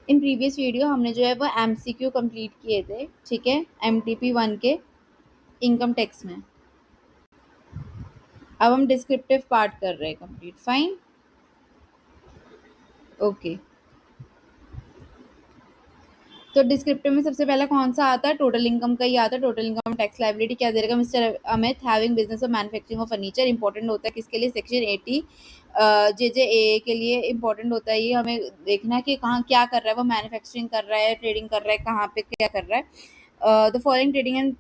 In previous video हमने जो है वो MCQ कंप्लीट किए थे, ठीक है, MTP 1 के इनकम टैक्स में। अब हम डिस्क्रिप्टिव पार्ट कर रहे हैं कंप्लीट। Fine, okay. तो डिस्क्रिप्टिव में सबसे पहला कौन सा आता है? टोटल इनकम का ही आता है। टोटल इनकम टैक्स लायबिलिटी क्या दे रखा है? Mister Amit having business of manufacturing of furniture. Important होता है किसके लिए? सेक्शन 80 JJAA के लिए इंपॉर्टेंट होता है। ये हमें देखना है कि कहाँ क्या कर रहा है वो, मैन्युफैक्चरिंग कर रहा है, ट्रेडिंग कर रहा है, कहाँ पे क्या कर रहा है। The following trading and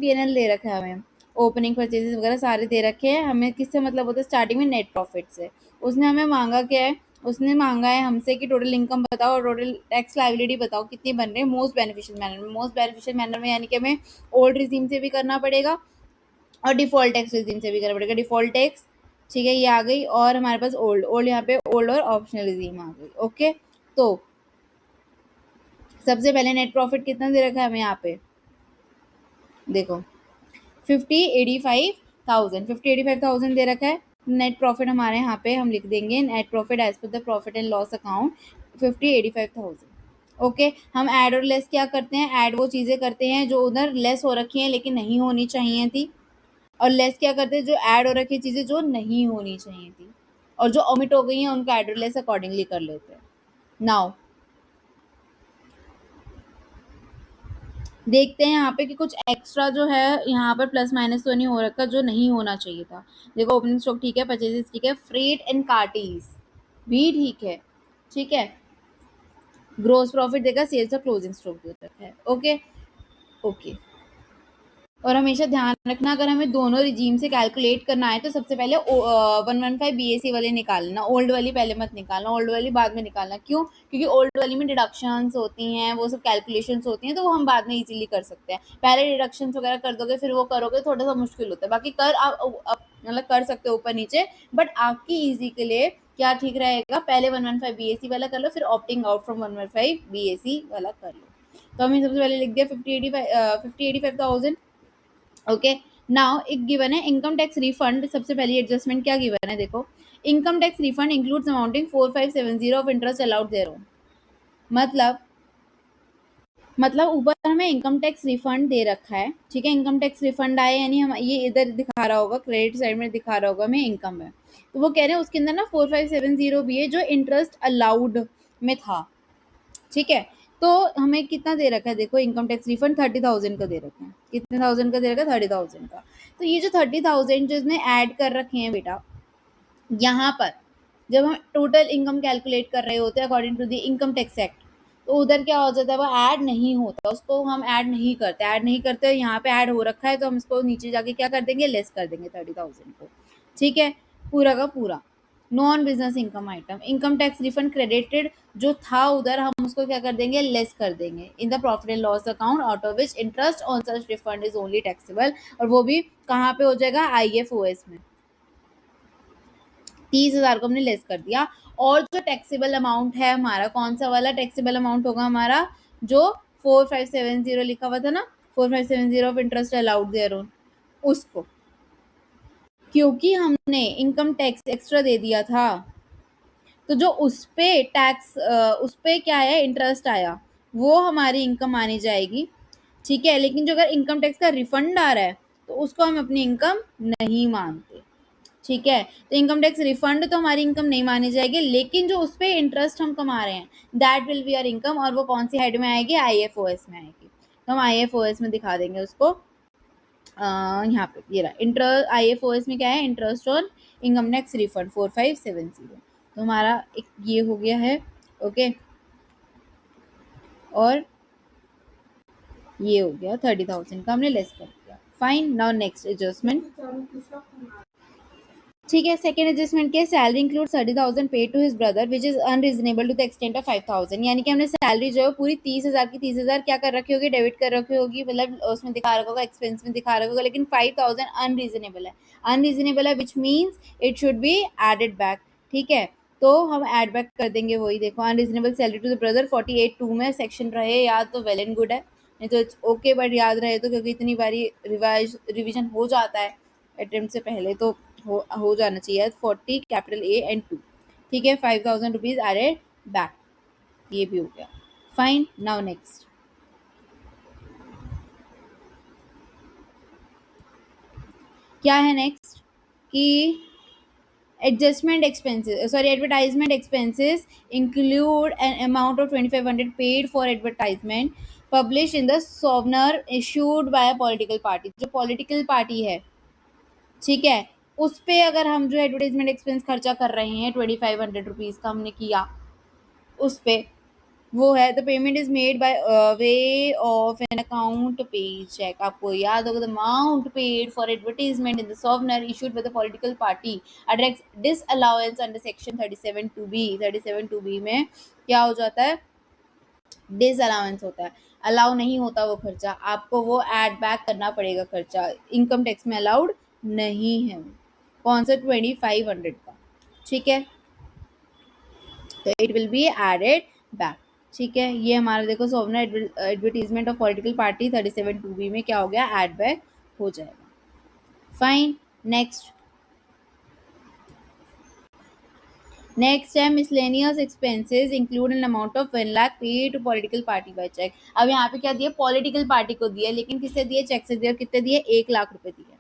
PNL दे रखा है हमें, ओपनिंग परचेजेस वगैरह सारे दे रखे हैं हमें। किससे मतलब होता है? स्टार्टिंग में नेट प्रॉफिट से। उसने हमें मांगा क्या है? उसने मांगा है हमसे कि टोटल इनकम बताओ और टोटल टैक्स लायबिलिटी बताओ कितनी बन रही है मोस्ट बेनिफिशियल मैनर में। मोस्ट बेनिफिशियल मैनर में यानी कि हमें ओल्ड रिजीम से भी करना पड़ेगा और डिफॉल्ट टैक्स रिजीम से भी करना पड़ेगा। डिफॉल्ट टैक्स, ठीक है, ये आ गई, और हमारे पास ओल्ड यहाँ पे ओल्ड और ऑप्शनल रिजीम आ गई। ओके, तो सबसे पहले नेट प्रॉफिट कितना दे रखा है हमें यहाँ पे? देखो 50,85,000 दे रखा है। नेट प्रॉफिट हमारे यहाँ पे हम लिख देंगे net profit as per the profit and loss account 50,85,000। Okay, हम ऐड और लेस क्या करते हैं? ऐड वो चीजें करते हैं जो उधर लेस हो रखी हैं लेकिन नहीं होनी चाहिए थी, और लेस क्या करते हैं? जो ऐड हो रखी चीजें जो नहीं होनी चाहिए थी, और जो ओमिट हो गई हैं उनका ऐड और लेस अकॉर्डिंगली कर लेते हैं। नाउ देखते हैं यहाँ पे कि कुछ एक्स्ट्रा जो है यहाँ पर प्लस माइनस तो नहीं हो रखा जो नहीं होना चाहिए था। देखो ओपनिंग स्टॉक ठीक है, परचेजेस ठीक है, फ्रेट एंड कार्टीज भी ठीक है, ठीक है, ग्रोस प्रॉफिट देगा, सेल्स और क्लोजिंग स्टॉक देता है। ओके ओके, और हमेशा ध्यान रखना अगर हमें दोनों रिजीम से कैलकुलेट करना है तो सबसे पहले 115 BAC वाले निकालना, ओल्ड वाली पहले मत निकालना, ओल्ड वाली बाद में निकालना। क्यों? क्योंकि ओल्ड वाली में डिडक्शंस होती हैं, वो सब कैलकुलेशंस होती हैं, तो वो हम बाद में इजीली कर सकते हैं। पहले डिडक्शंस वगैरह कर दोगे फिर वो करोगे थोड़ा सा मुश्किल होता है। बाकी कर आप मतलब कर सकते हो ऊपर नीचे, बट आपकी ईजी के लिए क्या ठीक रहेगा? पहले 115 BAC वाला कर लो, फिर ऑप्टिंग आउट फ्रॉम 115 BAC वाला कर लो। तो हमने सबसे पहले लिख दिया 50,85,000। ओके, नाउ एक गिवन है इनकम टैक्स रिफंड। सबसे पहली एडजस्टमेंट क्या गिवन है? देखो, income tax refund includes amounting 4570 of interest allowed there. मतलब ऊपर हमें इनकम टैक्स रिफंड दे रखा है, ठीक है, इनकम टैक्स रिफंड आए यानी हम ये इधर दिखा रहा होगा, क्रेडिट साइड में दिखा रहा होगा हमें इनकम है, तो वो कह रहे हैं उसके अंदर ना 4570 भी है जो इंटरेस्ट अलाउड में था, ठीक है। तो हमें कितना दे रखा है? देखो इनकम टैक्स रिफंड 30,000 का दे रखा है। कितने थाउजेंड का दे रखा है? 30,000 का। तो ये जो 30,000 जो इसमें ऐड कर रखे हैं बेटा, यहाँ पर जब हम टोटल इनकम कैलकुलेट कर रहे होते हैं according to the income tax act, तो उधर क्या हो जाता है? वो ऐड नहीं होता, उसको हम ऐड नहीं करते, यहाँ पे ऐड हो रखा है तो हम इसको नीचे जाके क्या कर देंगे? लेस कर देंगे 30,000 को, ठीक है, पूरा का पूरा। Non business income item, income tax refund credited जो था उधर हम उसको क्या कर देंगे? लेस कर देंगे in the profit and loss account out of which interest on such refund is only taxable, और वो भी कहाँ पे हो जाएगा? IFOS में। 30,000 को हमने लेस कर दिया, और जो टैक्सेबल अमाउंट है हमारा, कौन सा वाला टैक्सेबल अमाउंट होगा हमारा? जो 4570 लिखा हुआ था ना, 4570 of interest allowed there on, उसको, क्योंकि हमने इनकम टैक्स एक्स्ट्रा दे दिया था तो जो उस पे टैक्स उस पे क्या है? इंटरेस्ट आया, वो हमारी इनकम मानी जाएगी, ठीक है। लेकिन जो अगर इनकम टैक्स का रिफंड आ रहा है तो उसको हम अपनी इनकम नहीं मानते, ठीक है। तो इनकम टैक्स रिफंड तो हमारी इनकम नहीं मानी जाएगी, लेकिन जो उस पे इंटरेस्ट हम कमा रहे हैं that will be our income, और वो कौन सी हेड में आएगी? IFOS में आएगी। तो हम IFOS में दिखा देंगे उसको। यहाँ पे ये रहा इंटरेस्ट, IFOS में क्या है? Interest on income tax refund 4570। तो हमारा एक ये हो गया है, ओके, और ये हो गया 30,000 का हमने लेस कर दिया। फाइन, नाउ नेक्स्ट एडजस्टमेंट, ठीक है। सेकंड एडजस्टमेंट के salary include 30,000 paid to his brother which is unreasonable to the extent of 5,000, यानी कि हमने सैलरी जो है पूरी 30,000 की 30,000 क्या कर रखी होगी? डेबिट कर रखी होगी, मतलब उसमें दिखा रखा होगा, एक्सपेंस में दिखा रखा होगा, लेकिन 5,000 अनरीजनेबल है। अनरीजनेबल है which means it should be added back, ठीक है। तो हम एड बैक कर देंगे, वही देखो, unreasonable salary to the brother 48(2) में सेक्शन रहे याद तो वेल एंड गुड है, नहीं तो इट्स ओके, बट याद रहे तो, क्योंकि इतनी बारी रिविजन हो जाता है अटेम्प्ट से पहले, तो हो जाना चाहिए। 40 कैपिटल A and 2, ठीक है, 5,000 रुपीज एडेड बैक, ये भी हो गया। फाइन, नाउ नेक्स्ट क्या है नेक्स्ट कि advertisement expenses include an amount of 2500 paid for advertisement published in the souvenir issued by a political party। जो पॉलिटिकल पार्टी है, ठीक है, उस पे अगर हम जो एडवर्टाइजमेंट एक्सपेंस खर्चा कर रहे हैं 2500 रुपीज का हमने किया उस पे, वो है the payment is made by way of an account पे चेक। आपको याद होगा the amount paid for advertisement in the software issued by the political party attracts disallowance under section 37(2)(b)। 37(2)(b) में क्या हो जाता है, डिसअलाउंस होता है, अलाउ नहीं होता वो खर्चा, आपको वो ऐड बैक करना पड़ेगा खर्चा, इनकम टैक्स में अलाउड नहीं है। कौन सा, 2500 का, ठीक है, तो it will be added back. ठीक है, ये हमारा देखो सोवना advertisement of political party 37(2)(b) में क्या हो गया, एड बैक हो जाएगा। फाइन, नेक्स्ट है miscellaneous expenses include an amount of 1 lakh pay to political party by cheque. अब यहाँ पे क्या दिया, पॉलिटिकल पार्टी को दिया, लेकिन किससे दिए, चेक से दिया। कितने दिए, 1 लाख रुपए दिए।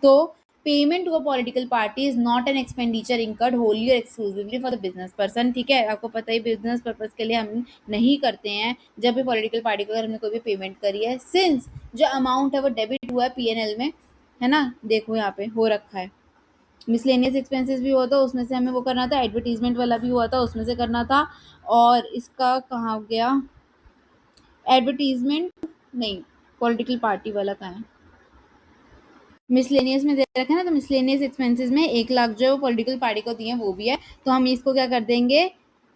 तो payment to a political party is not an expenditure incurred wholly और exclusively for the business person. ठीक है, आपको पता ही बिजनेस पर्पज के लिए हम नहीं करते हैं। जब भी पॉलिटिकल पार्टी को अगर हमने कोई भी पेमेंट करी है, सिंस जो अमाउंट है वो डेबिट हुआ है पीएनएल में, है ना, देखो यहाँ पे हो रखा है। मिसलेनियस एक्सपेंसेस भी हुआ था, उसमें से हमें वो करना था, एडवर्टीजमेंट वाला भी हुआ था, उसमें से करना था। और इसका कहाँ गया, एडवर्टीजमेंट नहीं, पॉलिटिकल पार्टी वाला कहाँ है, मिसलेनियस में दे रखा है ना, तो मिसलेनियस एक्सपेंसेस में 1 लाख जो पॉलिटिकल पार्टी को दिए हैं वो भी है, तो हम इसको क्या कर देंगे,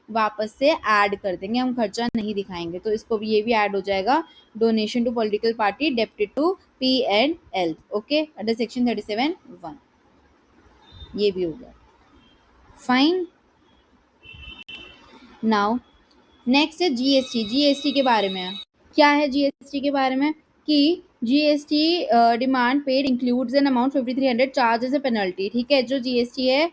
वापस से ऐड कर देंगे, हम खर्चा नहीं दिखाएंगे, तो इसको भी, ये भी ऐड हो जाएगा। Donation to political party debited to P&L, okay, under section 37(1), ये भी हो गया। फाइन, नाउ नेक्स्ट है जीएसटी। जीएसटी के बारे में क्या है, जीएसटी के बारे में कि GST demand paid includes an amount 5300 charge as a penalty. ठीक है, जो जीएसटी है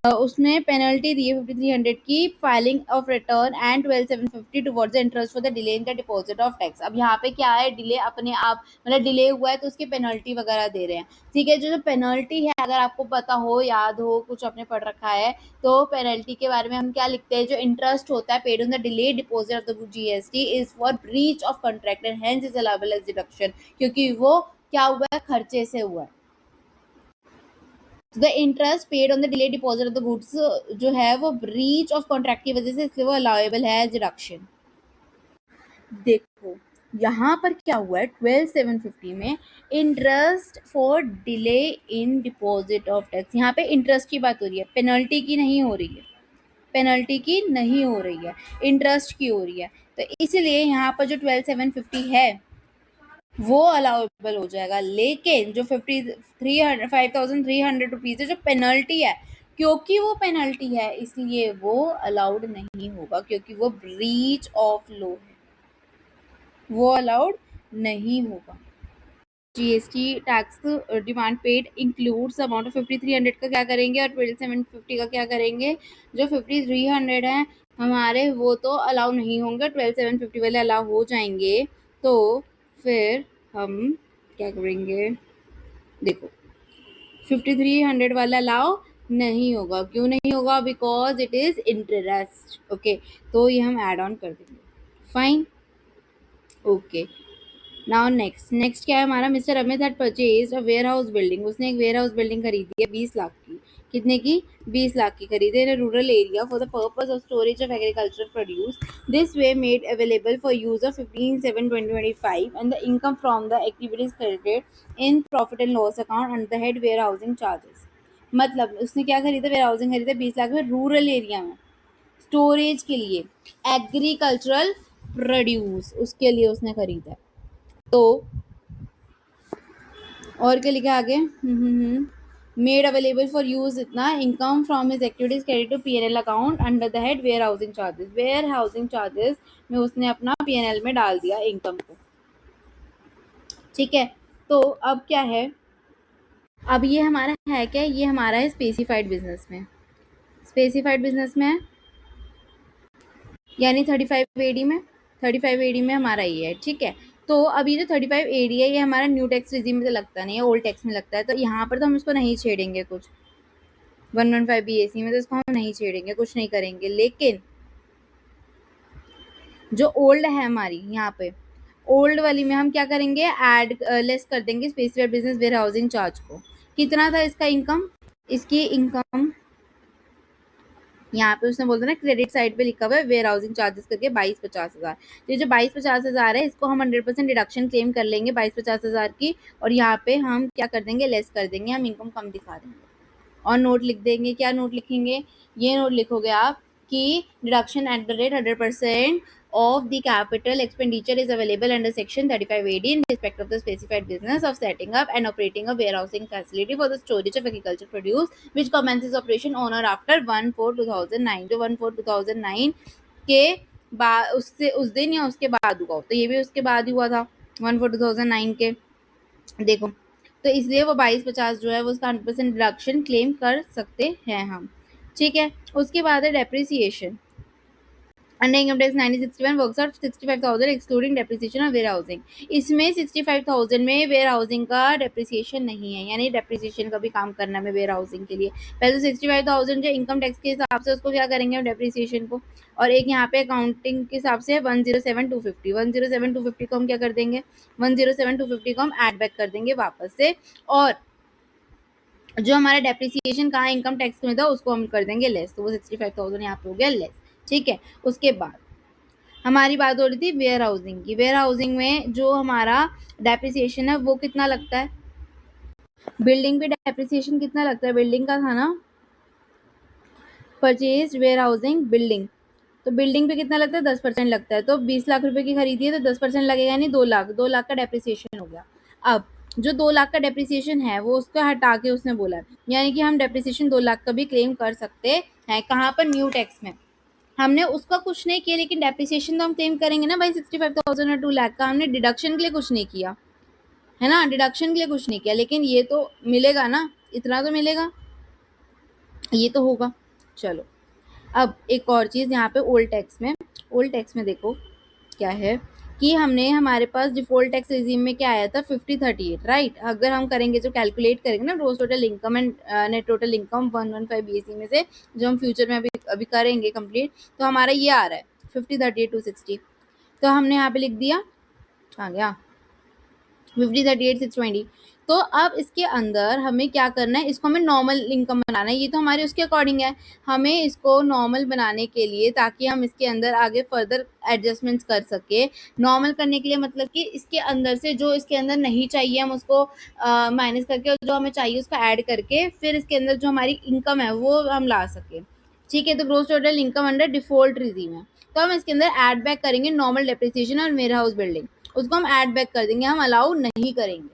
उसमें पेनल्टी दी है 5300 की filing of return and 12750 towards the interest for the delay in the deposit of tax. अब यहाँ पे क्या है, डिले अपने आप, मतलब डिले हुआ है तो उसकी पेनल्टी वगैरह दे रहे हैं। ठीक है, जो पेनल्टी है, अगर आपको पता हो, याद हो, कुछ आपने पढ़ रखा है, तो पेनल्टी के बारे में हम क्या लिखते हैं, जो इंटरेस्ट होता है paid on the delay deposit of the GST is for breach of contract and hence is allowable as deduction, क्योंकि वो क्या हुआ है, खर्चे से हुआ है। The interest paid on the delay deposit of the goods जो है वो ब्रीच ऑफ कॉन्ट्रैक्ट की वजह से, इसलिए वो अलाउएबल है एज डिडक्शन। देखो यहाँ पर क्या हुआ है, 12750 में interest for delay in deposit of tax, यहाँ पे इंटरेस्ट की बात हो रही है, पेनल्टी की नहीं हो रही है, पेनल्टी की नहीं हो रही है, इंटरेस्ट की हो रही है। तो इसलिए यहाँ पर जो 12750 है वो अलाउेबल हो जाएगा, लेकिन जो 5300 रुपीज है जो पेनल्टी है, क्योंकि वो पेनल्टी है इसलिए वो अलाउड नहीं होगा, क्योंकि वो ब्रीच ऑफ लॉ है, वो अलाउड नहीं होगा। GST tax demand paid includes amount of 5300 का क्या करेंगे और 2750 का क्या करेंगे। जो 5300 है हमारे वो तो अलाउ नहीं होंगे, 12750 वाले अलाउ हो जाएंगे। तो फिर हम क्या करेंगे, देखो 5300 वाला अलाउ नहीं होगा, क्यों नहीं होगा, because it is interest. Okay, तो ये हम ऐड ऑन कर देंगे। फाइन, ओके, नाउ नेक्स्ट क्या है हमारा, mister Amit had purchased a warehouse building. उसने एक वेयर हाउस बिल्डिंग खरीदी है 20 लाख की। कितने की, 20 लाख की खरीदे in rural area for the purpose of storage of agricultural produce. This way made available for use of 15/7/2025 and the income from the activities credited in profit and loss account under the head warehousing charges. मतलब उसने क्या खरीदा, where housing खरीदा 20 लाख में, rural area में storage के लिए, agricultural produce उसके लिए उसने खरीदा। तो और क्या लिखा आगे, मेड अवेलेबल फॉर यूज, इतना income from his activities credit to PNL account under the head warehousing charges. Warehousing charges में उसने अपना पीएनएल में डाल दिया इनकम को। ठीक है, तो अब क्या है, अब ये हमारा है क्या, ये हमारा है स्पेसिफाइड बिजनेस में। स्पेसिफाइड बिजनेस में यानी 35 एडी में, 35 एडी में हमारा ये है, ठीक है। तो अब ये जो 35 एडी है ये हमारा न्यू टैक्स रिजीम में तो लगता नहीं है, ओल्ड टैक्स में लगता है, तो यहाँ पर तो हम इसको नहीं छेड़ेंगे कुछ, 115 BAC में तो इसको हम नहीं छेड़ेंगे, कुछ नहीं करेंगे। लेकिन जो ओल्ड है हमारी यहाँ पे, ओल्ड वाली में हम क्या करेंगे, ऐड लेस कर देंगे specified business warehousing charge को। कितना था इसका इनकम, इसकी इनकम यहाँ पे उसने बोलता ना क्रेडिट साइड पे लिखा हुआ है वेयर हाउसिंग चार्जेस करके 22-50 हज़ार। तो ये जो 22-50 हज़ार है इसको हम 100% डिडक्शन क्लेम कर लेंगे 22-50 हज़ार की, और यहाँ पे हम क्या कर देंगे, लेस कर देंगे, हम इनकम कम दिखा देंगे और नोट लिख देंगे। क्या नोट लिखेंगे, ये नोट लिखोगे आप कि deduction at the rate 100% of the capital expenditure is available under section 35AD in respect of the specified business of setting up and operating a warehousing facility for the storage of agricultural produce which commences operation on or after 1/4/2009। जो 1/4/2009 के बाद उससे उस दिन या उसके बाद हुआ हो, तो ये भी उसके बाद ही हुआ था 1/4/2009 के। देखो तो इसलिए वो 22-50 जो है वो उसका 100% डिडक्शन क्लेम कर सकते हैं हम, ठीक है। उसके बाद है depreciation. Under income tax 1961 works out 65,000 excluding depreciation और वेयर हाउसिंग। इसमें 65,000 में वेयर हाउसिंग का डेप्रिसिएशन नहीं है, यानी डेप्रिसिएशन का भी काम करना है वेयर हाउसिंग के लिए। पहले तो 65,000 जो इनकम टैक्स के हिसाब से उसको क्या करेंगे हम, डेप्रिसिएशन को, और एक यहाँ पे अकाउंटिंग के हिसाब से 107,250, 107,250 को हम क्या कर देंगे, 107,250 को हम ऐड बैक कर देंगे वापस से, और जो हमारा डेप्रिसिएशन कहाँ इनकम टैक्स में था उसको हम कर देंगे लेस, तो वो 65,000 यहाँ पे हो गया लेस, ठीक है। उसके बाद हमारी बात हो रही थी वेयर हाउसिंग की। वेयर हाउसिंग में जो हमारा डेप्रिसिएशन है वो कितना लगता है, बिल्डिंग पे डेप्रिसिएशन कितना लगता है, बिल्डिंग का था ना, परचेज वेयर हाउसिंग बिल्डिंग, तो बिल्डिंग पे कितना लगता है, 10% लगता है। तो 20 लाख रुपए की खरीदी है तो 10% लगेगा, यानी 2 लाख, 2 लाख का डेप्रिसिएशन हो गया। अब जो 2 लाख का डेप्रिसिएशन है वो उसका हटा के उसने बोला है, यानी कि हम डेप्रिसिएशन 2 लाख का भी क्लेम कर सकते हैं, कहाँ पर, न्यू टैक्स में। हमने उसका कुछ नहीं किया, लेकिन डेप्रिसिएशन तो हम क्लेम करेंगे ना भाई 65,000 और 2 लाख का, हमने डिडक्शन के लिए कुछ नहीं किया है ना, डिडक्शन के लिए कुछ नहीं किया, लेकिन ये तो मिलेगा ना, इतना तो मिलेगा, ये तो होगा। चलो अब एक और चीज़ यहाँ पे ओल्ड टैक्स में, ओल्ड टैक्स में देखो क्या है कि हमने हमारे पास डिफॉल्ट टैक्स रिजीम में क्या आया था 5038, राइट। अगर हम करेंगे जो कैलकुलेट करेंगे ना gross total income and net total income 115 BAC में से, जो हम फ्यूचर में अभी अभी करेंगे कंप्लीट, तो हमारा ये आ रहा है 5038,260। तो हमने यहाँ पे लिख दिया, आ गया 5038,620। तो अब इसके अंदर हमें क्या करना है, इसको हमें नॉर्मल इनकम बनाना है, ये तो हमारे उसके अकॉर्डिंग है। हमें इसको नॉर्मल बनाने के लिए, ताकि हम इसके अंदर आगे फर्दर एडजस्टमेंट्स कर सके, नॉर्मल करने के लिए मतलब कि इसके अंदर से जो इसके अंदर नहीं चाहिए हम उसको माइनस करके, और जो हमें चाहिए उसको ऐड करके, फिर इसके अंदर जो हमारी इनकम है वो हम ला सके, ठीक है। तो gross total income under default regime है, तो हम इसके अंदर ऐड बैक करेंगे नॉर्मल डेप्रिसिएशन और वेयर हाउस बिल्डिंग, उसको हम ऐड बैक कर देंगे, हम अलाउ नहीं करेंगे,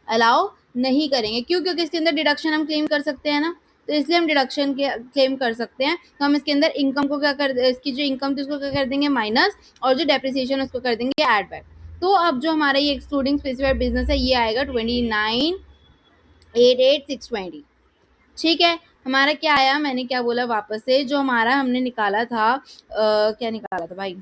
अलाउ नहीं करेंगे। क्यों, क्योंकि इसके अंदर डिडक्शन हम क्लेम कर सकते हैं ना, तो इसलिए हम डिडक्शन के क्लेम कर सकते हैं। तो हम इसके अंदर इनकम को क्या कर, इसकी जो इनकम थी उसको क्या कर देंगे माइनस, और जो डेप्रिसिएशन उसको कर देंगे ऐड बैक। तो अब जो हमारा ये एक्सक्लूडिंग स्पेसिफाइड बिजनेस है ये आएगा 29,88,620, ठीक है। हमारा क्या आया, मैंने क्या बोला वापस से, जो हमारा हमने निकाला था क्या निकाला था भाई,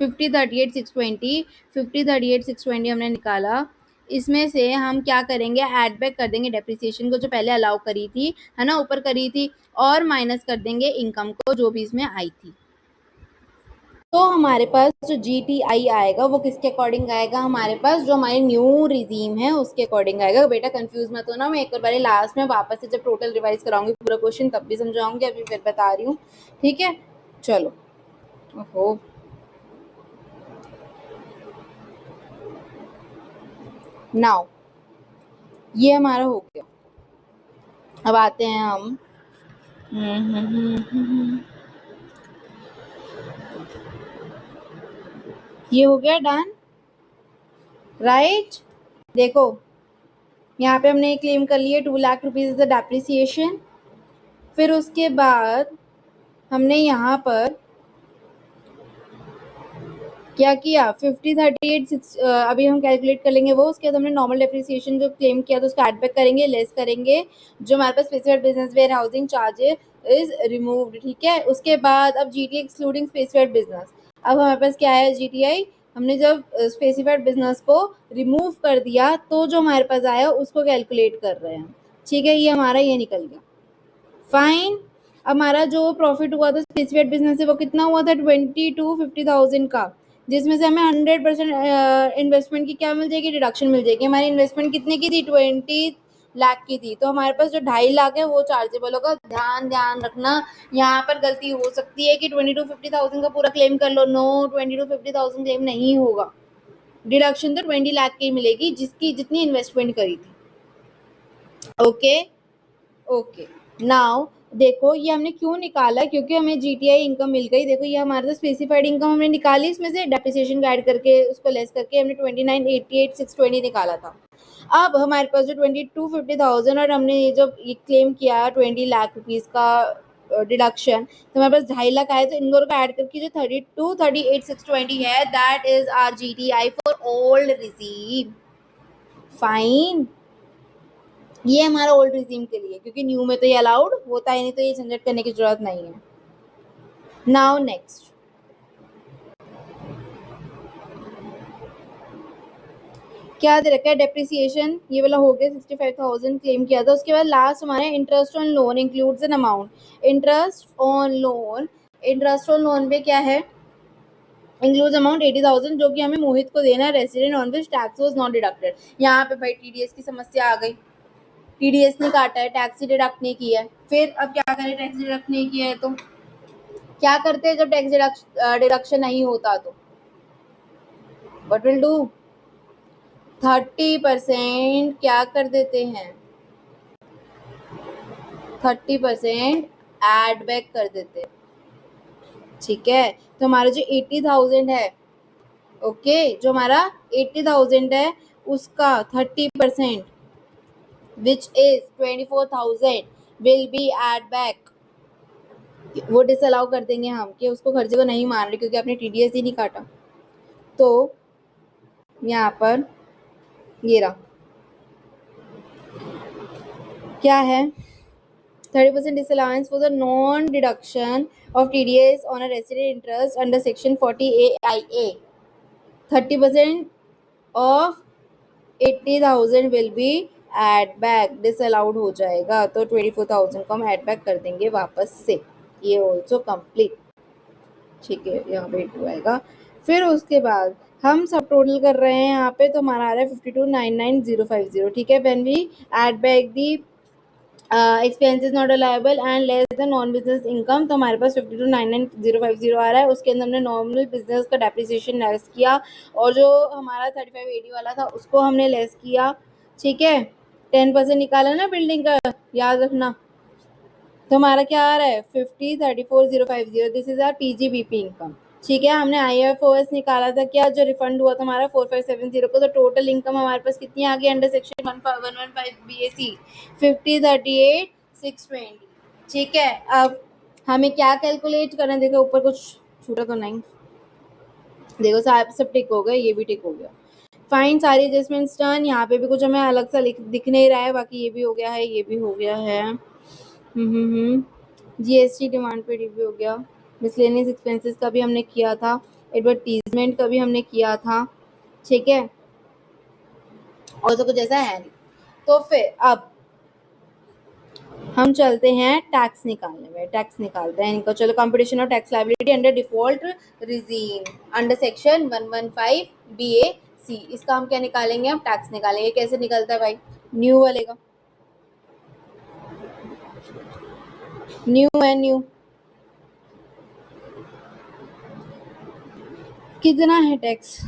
5038,620, 5038,620 हमने निकाला। इसमें से हम क्या करेंगे, ऐड बैक कर देंगे डेप्रिसिएशन को जो पहले अलाउ करी थी, है ना, ऊपर करी थी, और माइनस कर देंगे इनकम को जो भी इसमें आई थी। तो हमारे पास जो GTI आएगा वो किसके अकॉर्डिंग आएगा, हमारे पास जो हमारे न्यू रिजीम है उसके अकॉर्डिंग आएगा। बेटा कंफ्यूज मत होना, मैं एक बार लास्ट में वापस से जब टोटल रिवाइज कराऊंगी पूरा क्वेश्चन तब भी समझाऊंगी, अभी फिर बता रही हूँ, ठीक है। चलो, ओहो नाउ ये हमारा हो गया। अब आते हैं हम ये हो गया डन, राइट। देखो यहाँ पे हमने क्लेम कर लिए 2 lakh rupees is the depreciation. फिर उसके बाद हमने यहाँ पर क्या किया, 5038,6 अभी हम कैलकुलेट कर लेंगे वो। उसके बाद हमने नॉर्मल डेप्रिसिएशन जो क्लेम किया था उसको ऐड बैक करेंगे, लेस करेंगे जो हमारे पास specified business warehousing charge है इज रिमूव्ड, ठीक है। उसके बाद अब जीटीआई एक्सक्लूडिंग स्पेसिफाइड बिजनेस, अब हमारे पास क्या है जीटीआई, हमने जब स्पेसिफाइड बिजनेस को रिमूव कर दिया तो जो हमारे पास आया उसको कैलकुलेट कर रहे हैं, ठीक है। ये हमारा ये निकल गया, फाइन। हमारा जो प्रॉफिट हुआ था स्पेसिफाइड बिजनेस से वो कितना हुआ था 20 to 50,000 का, जिसमें से हमें 100% इन्वेस्टमेंट की क्या मिल जाएगी, डिडक्शन मिल जाएगी। हमारी इन्वेस्टमेंट कितने की थी, 20 लाख की थी, तो हमारे पास जो 2.5 लाख है वो चार्जेबल होगा। ध्यान रखना, यहाँ पर गलती हो सकती है कि 20 to 50,000 का पूरा क्लेम कर लो, नो, 20 to 50,000 क्लेम नहीं होगा। डिडक्शन तो 20 लाख की मिलेगी जिसकी जितनी इन्वेस्टमेंट करी थी। ओके ओके, नाउ देखो ये हमने क्यों निकाला, क्योंकि हमें जीटीआई इनकम मिल गई। देखो ये हमारे तो स्पेसिफाइड इनकम हमने निकाली, इसमें से डेप्रिसिएशन ऐड करके उसको लेस करके हमने 29,88,620 निकाला था। अब हमारे पास जो 20 to 50,000 और हमने ये जो ये क्लेम किया 20 लाख रुपीज का डिडक्शन, तो हमारे पास 2.5 लाख आए, तो इन दोनों का ऐड करके जो 32,38,620 है, that is our GTI for old regime, fine. ये हमारा ओल्ड रिजीम के लिए, क्योंकि न्यू में तो ये अलाउड होता ही नहीं, तो ये झंझट करने की जरूरत नहीं है। नाउ नेक्स्ट, क्या दे रखा है, डेप्रिसिएशन ये वाला हो गया, 65,000 क्लेम किया था। उसके बाद लास्ट हमारे interest on loan includes an amount, interest on loan पे क्या है, इंक्लूड्स अमाउंट 80,000 जो कि हमें मोहित को देना है, resident on which tax was not deducted. यहाँ पे भाई टीडीएस की समस्या आ गई, टीडीएस ने काटा है, टैक्स ही डिडक्ट नहीं किया है। फिर अब क्या करें, टैक्स डिडक्ट नहीं किया है तो क्या करते हैं जब टैक्स डिडक्शन नहीं होता, तो व्हाट विल डू, 30% क्या कर देते हैं, 30% एड बैक कर देते हैं, ठीक है। तो हमारा जो 80,000 है, ओके, जो हमारा 80,000 है उसका 30% which is 24,000 will be add back, वो डिसअलाउ कर देंगे हम कि उसको खर्चे को नहीं मान रहे क्योंकि आपने टीडीएस ही नहीं काटा। तो यहाँ पर ये रहा, क्या है, 30% disallowance for the non-deduction of TDS on a resident interest under Section 40A(IA). 30% of 80,000 will be add back, disallowed हो जाएगा, तो 24,000 को हम add back कर देंगे वापस से। ये also complete, ठीक है, यहाँ पे 2 आएगा। फिर उसके बाद हम सब टोटल कर रहे हैं यहाँ पे, तो हमारा आ रहा है 52,99,050, ठीक है। When we add back the expenses not allowable and less than non business income, तो हमारे पास 52,99,050 आ रहा है। उसके अंदर हमने नॉर्मल बिजनेस का डेप्रिसिएशन लेस किया और जो हमारा 3580 वाला था उसको हमने लेस किया, ठीक है। 10% निकाला ना बिल्डिंग का, याद रखना। तो हमारा क्या आ रहा है 50,34,050, this is our PGBP income, ठीक है। हमने आईएफओएस निकाला था, क्या जो रिफंड हुआ था हमारा 4570 को, तो टोटल इनकम हमारे पास कितनी आ गई अंडर सेक्शन 115 बीएसी 50,38,620, ठीक है। अब हमें क्या कैलकुलेट करना है, देखो ऊपर कुछ छूटा तो नहीं, देखो सब टिक हो गए, ये भी टिक हो गया, फाइन। सारी एडजस्टमेंट्स डन, यहाँ पे भी कुछ हमें अलग सा दिख नहीं रहा है, बाकी ये भी हो गया है, ये भी हो गया है। जीएसटी डिमांड पे रिव्यू हो गया, मिसलेनियस एक्सपेंसेस का भी हमने किया था, एडवर्टीजमेंट का भी हमने किया था, ठीक है। और तो कुछ ऐसा है नहीं, तो फिर अब हम चलते हैं टैक्स निकालने में, टैक्स निकालते हैं इनको। चलो, कंपटीशन और tax liability under default regime under section 115 BAC, इसका हम क्या निकालेंगे, हम टैक्स निकालेंगे। कैसे निकलता है भाई, न्यू वाले का, न्यू है, न्यू कितना है टैक्स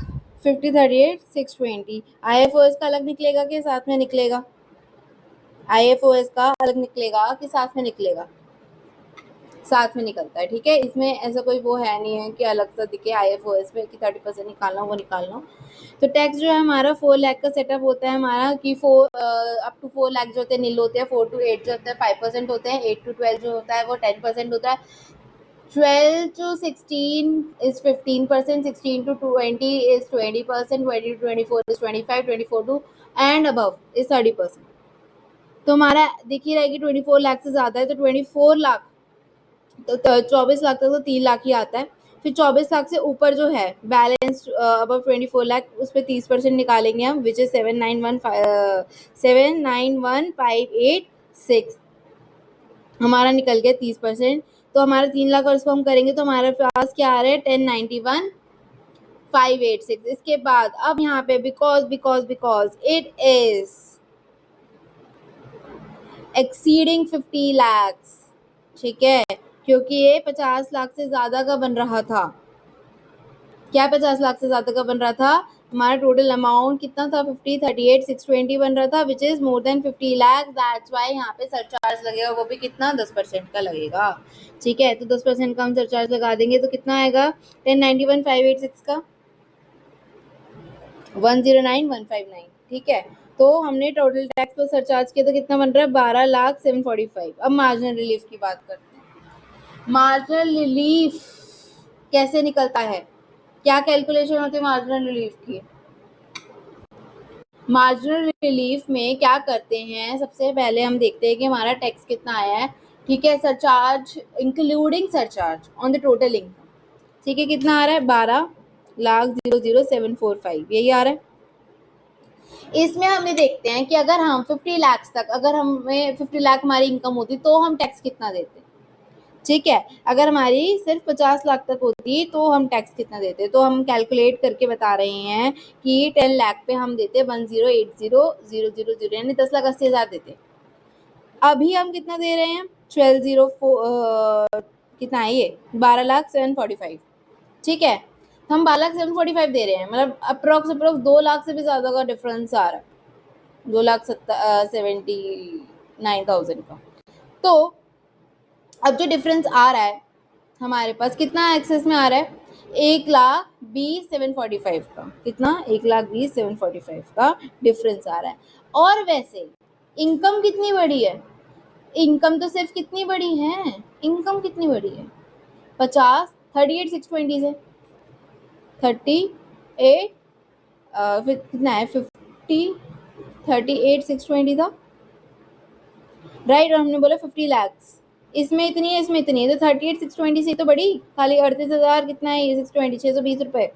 50,38,620। आईएफओएस का अलग निकलेगा कि साथ में निकलेगा, आईएफओएस का अलग निकलेगा कि साथ में निकलेगा, साथ में निकलता है, ठीक है। इसमें ऐसा कोई वो है नहीं है कि अलग सा दिखे आईएफओएस पे कि 30% निकालना वो निकालना। तो टैक्स जो है हमारा 4 लाख का सेटअप होता है हमारा कि 4 अप टू 4 लाख जो होते हैं नील होते हैं, 4 to 8 जो होता है 5% होते हैं, 8 to 12 जो होता है वो 10% होता है, 12 to 16 is 15%, 16 to 20 is 20%, 20 to 24 is 25, 24 to and above is 30%। तो हमारा दिख ही रहेगी 24 लाख से ज्यादा है, तो 24 लाख तो 24 लाख तक तो 3 लाख ही आता है। फिर 24 लाख से ऊपर जो है बैलेंस अबव 24 लाख, उस पर 30% निकालेंगे हम, विच इज 791,586 हमारा निकल गया 30%। तो हमारा 3 लाख और इसको हम करेंगे तो हमारे पास क्या आ रहा है 1091,586। इसके बाद अब यहाँ पे because it is exceeding 50 lakhs, ठीक है, क्योंकि ये 50 लाख से ज्यादा का बन रहा था। क्या 50 लाख से ज्यादा का बन रहा था? हमारा टोटल अमाउंट कितना था 50, 38,620 बन रहा था, which is more than 50 lakh. That's why यहाँ पे सरचार्ज लगेगा, वो भी कितना 10% का लगेगा। ठीक है, तो 10% का हम सरचार्ज लगा देंगे तो कितना आएगा 1091,586 का 109,159। ठीक है, तो हमने टोटल टैक्स पर सरचार्ज किया तो कितना बन रहा है 12,745। अब मार्जिनल रिलीफ की बात करते हैं। मार्जिनल रिलीफ कैसे निकलता है, क्या कैलकुलेशन होती है मार्जिनल रिलीफ की? मार्जिनल रिलीफ में क्या करते हैं, सबसे पहले हम देखते हैं कि हमारा टैक्स कितना आया है। ठीक है, surcharge including surcharge on the total income, ठीक है, कितना आ रहा है 12,00,745, यही आ रहा है। इसमें हमें देखते हैं कि अगर हम 50 लाख तक, अगर हमें 50 लाख हमारी इनकम होती तो हम टैक्स कितना देते। ठीक है, अगर हमारी सिर्फ 50 लाख तक होती तो हम टैक्स कितना देते, तो हम कैलकुलेट करके बता रहे हैं कि 10 लाख पे हम देते 1080,000, यानी 10,80,000 देते। अभी हम कितना दे रहे हैं 12,04 कितना है ये 12,745। ठीक है, हम 12,745 दे रहे हैं, मतलब अप्रोक्स 2 लाख से भी ज्यादा का डिफरेंस आ रहा है, 2,79,000 का। तो अब जो डिफरेंस आ रहा है हमारे पास कितना एक्सेस में आ रहा है 1,20,745 का, कितना 1,20,745 का डिफरेंस आ रहा है। और वैसे इनकम कितनी बड़ी है, इनकम तो सिर्फ कितनी बड़ी है, इनकम कितनी बड़ी है 50 38,620 से 38 फिर कितना है 50 38,620 था, राइट। और हमने बोला 50 lakhs, इसमें इतनी है इसमें इतनी है, तो 38,620 से तो बड़ी, खाली 38,000 कितना है ये 620 620 रुपए,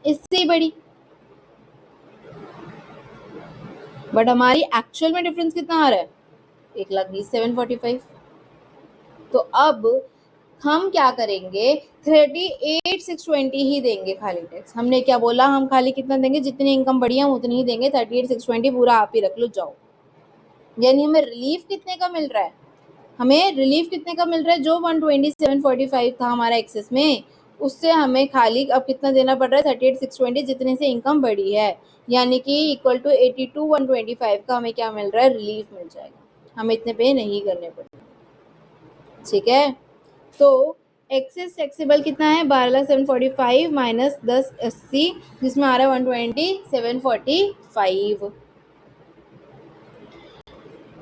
इससे ही बड़ी। बट हमारी एक्चुअल में डिफरेंस कितना आ रहा है 1,20,745। तो अब हम क्या करेंगे 38,620 ही देंगे खाली टैक्स। हमने क्या बोला, हम खाली कितना देंगे, जितनी इनकम बढ़ी हम उतनी ही देंगे, 38,620 पूरा आप ही रख लो जाओ। यानी हमें रिलीफ कितने का मिल रहा है, हमें रिलीफ कितने का मिल रहा है, जो 12745 था हमारा एक्सेस में, उससे हमें खाली अब कितना देना पड़ रहा है 38,620, जितने से इनकम बढ़ी है, यानी कि इक्वल टू 82,125 का हमें क्या मिल रहा है रिलीफ मिल जाएगा, हमें इतने पे नहीं करने पड़ेंगे। ठीक है, तो एक्सेस टैक्सेबल कितना है 12,745 माइनस 1080, जिसमें आ रहा है 12745।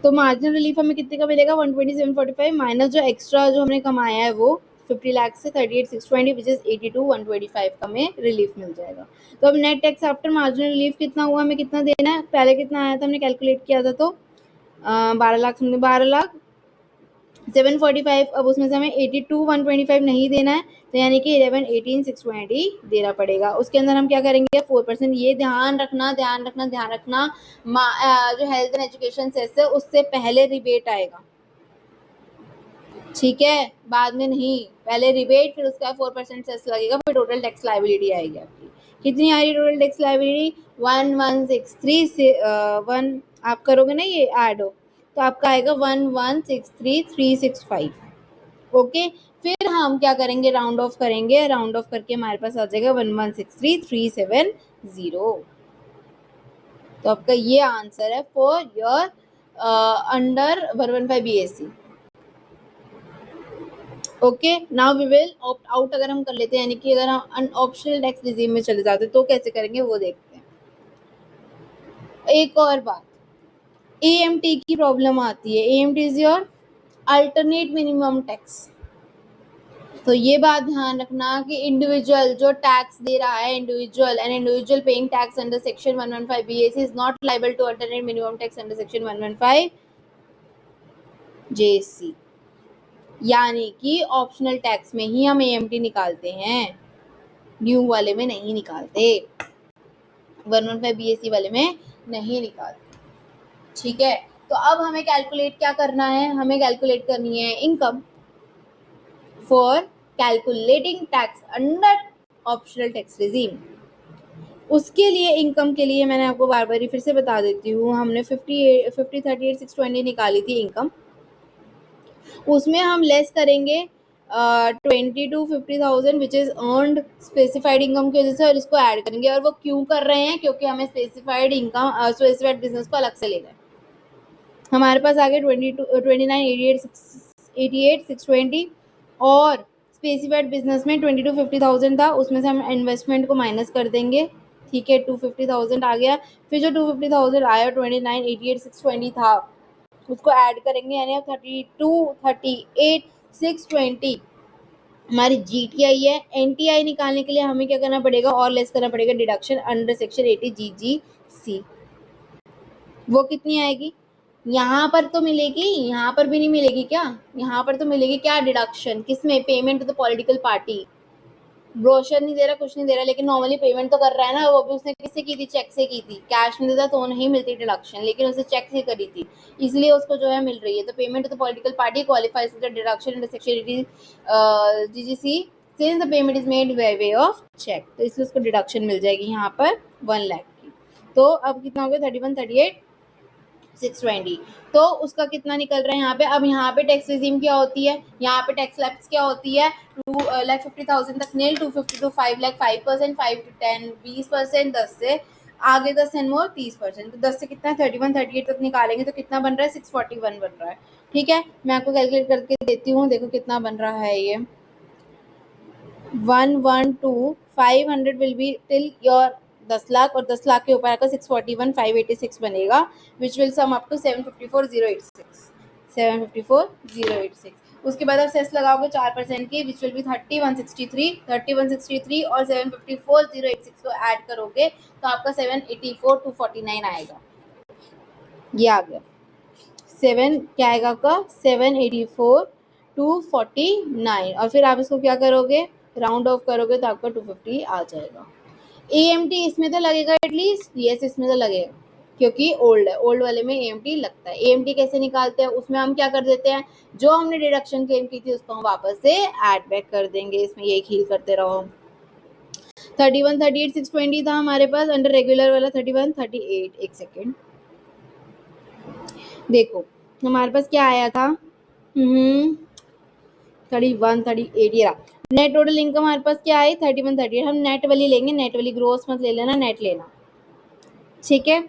तो मार्जिनल रिलीफ हमें कितने का मिलेगा 12745 माइनस जो एक्स्ट्रा जो हमने कमाया है वो 50 लाख से 38,620 विच इज 82,125 का हमें रिलीफ मिल जाएगा। तो अब net tax after marginal relief कितना हुआ, हमें कितना देना है, पहले कितना आया था हमने कैलकुलेट किया था, तो 12,745, अब उसमें से हमें 82,125 नहीं देना है, तो यानी कि 11,18,620 देना पड़ेगा। उसके अंदर हम क्या करेंगे 4%, ये ध्यान रखना जो हेल्थ एंड एजुकेशन सेस है उससे पहले रिबेट आएगा, ठीक है, बाद में नहीं, पहले रिबेट फिर उसका 4% सेस लगेगा, फिर टोटल टैक्स लायबिलिटी आएगी आपकी। कितनी आ रही टोटल टैक्स लायबिलिटी 1163 से 1 आप करोगे ना ये ऐड हो तो आपका आएगा 1163,365। ओके, फिर हम क्या करेंगे राउंड ऑफ करेंगे, राउंड ऑफ करके हमारे पास आ जाएगा 1163,370। तो आपका ये आंसर है for your under 115 BSc। Okay, now we will opt out, अगर हम कर लेते हैं, यानी कि अगर हम ऑप्शनल टैक्स रिजीम में चले जाते तो कैसे करेंगे वो देखते हैं। एक और बात, AMT की प्रॉब्लम आती है, AMT is your alternate minimum tax. तो ये बात ध्यान रखना कि इंडिविजुअल जो टैक्स दे रहा है, individual paying tax under section 115 BAC is not liable to alternate minimum tax under section 115 JC। यानी कि ऑप्शनल टैक्स में ही हम AMT निकालते हैं, न्यू वाले में नहीं निकालते, 115 BAC वाले में नहीं निकालते। ठीक है, तो अब हमें कैलकुलेट क्या करना है, हमें कैलकुलेट करनी है income for calculating tax under optional tax regime. उसके लिए इनकम के लिए मैंने आपको बार बार फिर से बता देती हूँ, हमने 50, 38, 620 निकाली थी इनकम, उसमें हम लेस करेंगे 20 to 50,000 which is earned specified income की वजह से, और इसको ऐड करेंगे। और वो क्यों कर रहे हैं, क्योंकि हमें स्पेसिफाइड इनकम स्पेसिफाइड बिजनेस को अलग से लेना है। हमारे पास आ गए 29, 88, 620 और स्पेसिफाइड बिजनेस में 20 to 50,000 था, उसमें से हम इन्वेस्टमेंट को माइनस कर देंगे। ठीक है, 250,000 आ गया। फिर जो 250,000 आया 29, 88, 620 था, उसको ऐड करेंगे, यानी 32, 38, 620 हमारी GTI है। NTI निकालने के लिए हमें क्या करना पड़ेगा, और लेस करना पड़ेगा डिडक्शन अंडर सेक्शन 80 GGC। वो कितनी आएगी, यहाँ पर तो मिलेगी, यहाँ पर भी नहीं मिलेगी क्या, यहाँ पर तो मिलेगी क्या डिडक्शन, किसमें, payment to the political party. Brochure नहीं दे रहा, कुछ नहीं दे रहा, लेकिन नॉर्मली पेमेंट तो कर रहा है ना, वो भी उसने किससे की थी, चेक से की थी। कैश में देता तो नहीं मिलती डिडक्शन, लेकिन उसे चेक से करी थी, इसलिए उसको जो है मिल रही है। तो payment to the political party qualifies the deduction in the section GGC since the payment is made by way of cheque, तो इसलिए उसको डिडक्शन मिल जाएगी यहाँ पर 1 लाख की। तो अब कितना हो गया, 31, 38, 620। तो उसका कितना निकल रहा है यहाँ पे। अब यहाँ पे टैक्स रिजीम क्या होती है, यहाँ पे टैक्स लैप्स क्या होती है, 2,50,000 तक नील, 250 to 5 लाख 5%, 5 to 10 20%, 10 से आगे 10 एंड मोर 30%। तो 10 से कितना है 31, 38 तक निकालेंगे तो कितना बन रहा है 641 बन रहा है। ठीक है, मैं आपको कैलकुलेट करके देती हूँ, देखो कितना बन रहा है ये 112 500 will be till your 10 lakh, और 10 लाख के ऊपर आपका 641 586 बनेगा, which will sum up to 754,086 754,086। उसके बाद आप सेस लगाओगे 4% की, विच विल बी 30,163 और 754,086 को ऐड करोगे तो आपका 784,249 आएगा। ये आ गया 7, क्या आएगा आपका 784,249, और फिर आप इसको क्या करोगे, राउंड ऑफ करोगे तो आपका 250 आ जाएगा। AMT इसमें तो लगेगा एटलीस्ट, यस इसमें तो लगेगा, क्योंकि ओल्ड है, ओल्ड वाले में AMT लगता है। AMT कैसे निकालते हैं, उसमें हम क्या कर देते हैं, जो हमने डिडक्शन क्लेम की थी उसको हम वापस से ऐड बैक कर देंगे, इसमें ये हील करते रहो। 31, 38, 620 था हमारे पास अंडर रेगुलर वाला, 31, 38, एक सेकेंड देखो हमारे पास क्या आया था, 31, 38 ये रहा। नेट टोटल इनकम हमारे पास क्या आई 31, 38, हम नेट वाली लेंगे, नेट वाली, ग्रोस मत ले लेना, नेट लेना। ठीक है,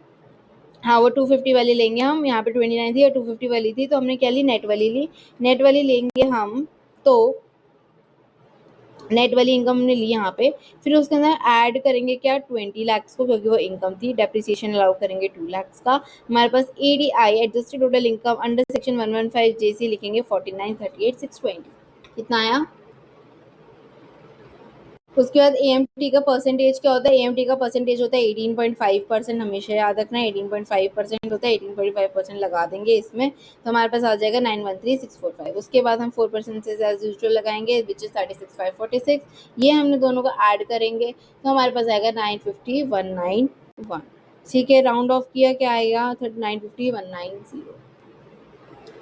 हाँ वो 250 वाली लेंगे हम, यहाँ पे 29 थी और 250 वाली थी, तो हमने क्या ली, नेट वाली ली। नेट वाली लेंगे हम, तो नेट वाली इनकम हमने ली यहाँ पे, फिर उसके अंदर ऐड करेंगे क्या 20 लाख को, क्योंकि वो इनकम थी। डेप्रिसिएशन अलाउ करेंगे 2 लाख का। हमारे पास ADI adjusted total income under section 115 JC लिखेंगे 49, 38, 620, कितना आया। उसके बाद AMT का परसेंटेज क्या होता है, AMT का परसेंटेज होता है 18.5%, हमेशा याद रखना है 18.5% होता है, 18.5% लगा देंगे इसमें, तो हमारे पास आ जाएगा 913,645। उसके बाद हम 4% से एज यूजुअल लगाएंगे, विच इज 36,546। ये हमने दोनों को ऐड करेंगे तो हमारे पास आएगा 950,191। ठीक है, राउंड ऑफ किया, क्या आएगा 950,190।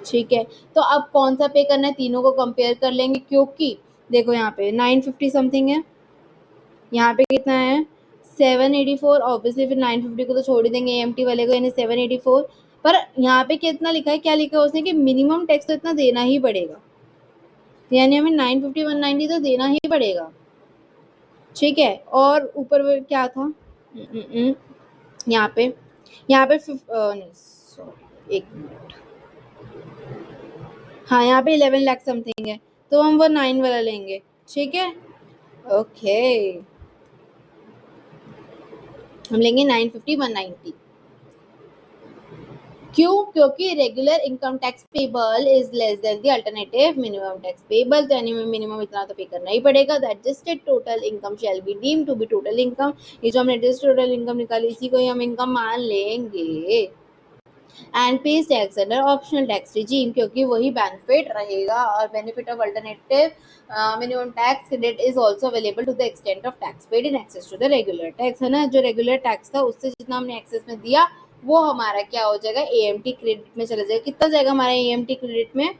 ठीक है, तो अब कौन सा पे करना है, तीनों को कंपेयर कर लेंगे, क्योंकि देखो यहाँ पे 950 समथिंग है, यहाँ पे कितना है 784, ऑब्वियसली फिर 950 को तो छोड़ ही देंगे AMT वाले को, यानी 784। पर यहाँ पे कितना लिखा है, क्या लिखा है उसने कि मिनिमम टैक्स तो इतना देना ही पड़ेगा, यानी हमें 950 190 तो देना ही पड़ेगा। ठीक है, और ऊपर क्या था यहाँ पे नहीं सॉरी एक मिनट, हाँ यहाँ पे 11 लाख समथिंग है, तो हम वो 9 वाला लेंगे। ठीक है, ओके हम लेंगे 950 190। क्यों, क्योंकि regular income tax payable is less than the alternative minimum tax payable, तो यानी मिनिमम इतना तो पे करना ही पड़ेगा। The adjusted total income shall be deemed to be total income, ये जो हमने एडजस्टेड टोटल इनकम निकाली इसी को ही हम इनकम मान लेंगे। And pays tax under optional tax regime, क्योंकि वही बेनिफिट रहेगा। और benefit of alternative minimum tax credit is also available to the extent of tax paid in excess to the regular tax, है ना। जो रेगुलर टैक्स था उससे जितना हमने एक्सेस में दिया वो हमारा क्या हो जाएगा, एएमटी क्रेडिट में चला जाएगा। कितना जाएगा हमारा एएमटी क्रेडिट में,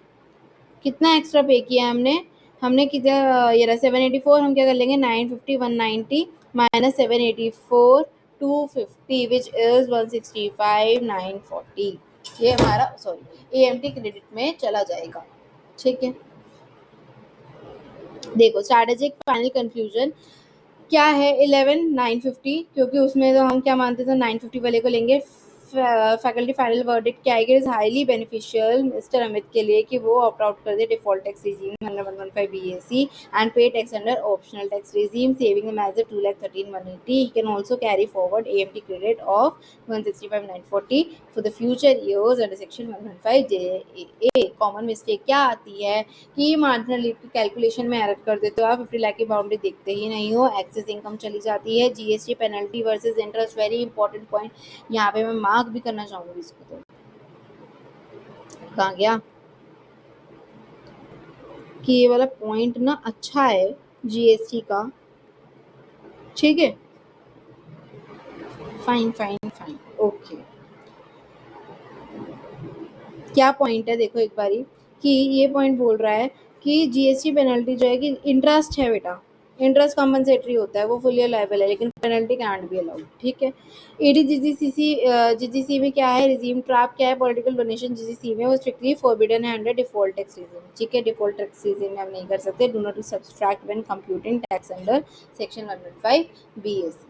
कितना एक्स्ट्रा पे किया हमने कितना, ये रहा 784, हम क्या कर लेंगे 950 190 माइनस 784 250 विच इज 165 940, ये हमारा सॉरी एएमटी क्रेडिट में चला जाएगा। ठीक है, देखो स्ट्रैटेजिक फाइनल कंक्लूजन क्या है 11 950, क्योंकि उसमें तो हम क्या मानते थे 950 वाले को लेंगे। फैकल्टी फाइनल वर्डिक्ट क्या आएगा, is highly beneficial mister Amit के लिए कि वो ऑप्ट आउट कर दे default tax regime under 115 BAC and pay tax under optional tax regime saving the magic 2,13,180. He can also carry forward AMT credit of 165,940 for the future years under section 115 JA. Common mistake क्या आती है कि marginal की calculation में error कर देते हो आप, 50 लाख की बाउंड्री देखते ही नहीं हो, एक्सेस इनकम चली जाती है। GST penalty versus interest, very important point, यहाँ पे मैं मार्क भी करना चाहूंगी इसको। तो कहाँ गया कि ये वाला पॉइंट ना अच्छा है जीएसटी का। ठीक है, फाइन फाइन फाइन, ओके। क्या पॉइंट है देखो एक बारी, कि ये पॉइंट बोल रहा है कि जीएसटी पेनल्टी जो है कि इंटरेस्ट है बेटा, इंटरेस्ट कंपनसेटरी होता है, वो फुली लायबल है, लेकिन पेनल्टी कैंट बी अलाउड। ठीक है, ईडी जीजीसी में क्या है, रिजीम ट्रैप क्या है, पॉलिटिकल डोनेशन जीजीसी में वो स्ट्रिक्टली फॉरबिडन है अंडर डिफॉल्ट टैक्स रिजीम। ठीक है, डिफॉल्ट टैक्स रिजीम में हम नहीं कर सकते, do not subtract when computing tax under section 115 BSc.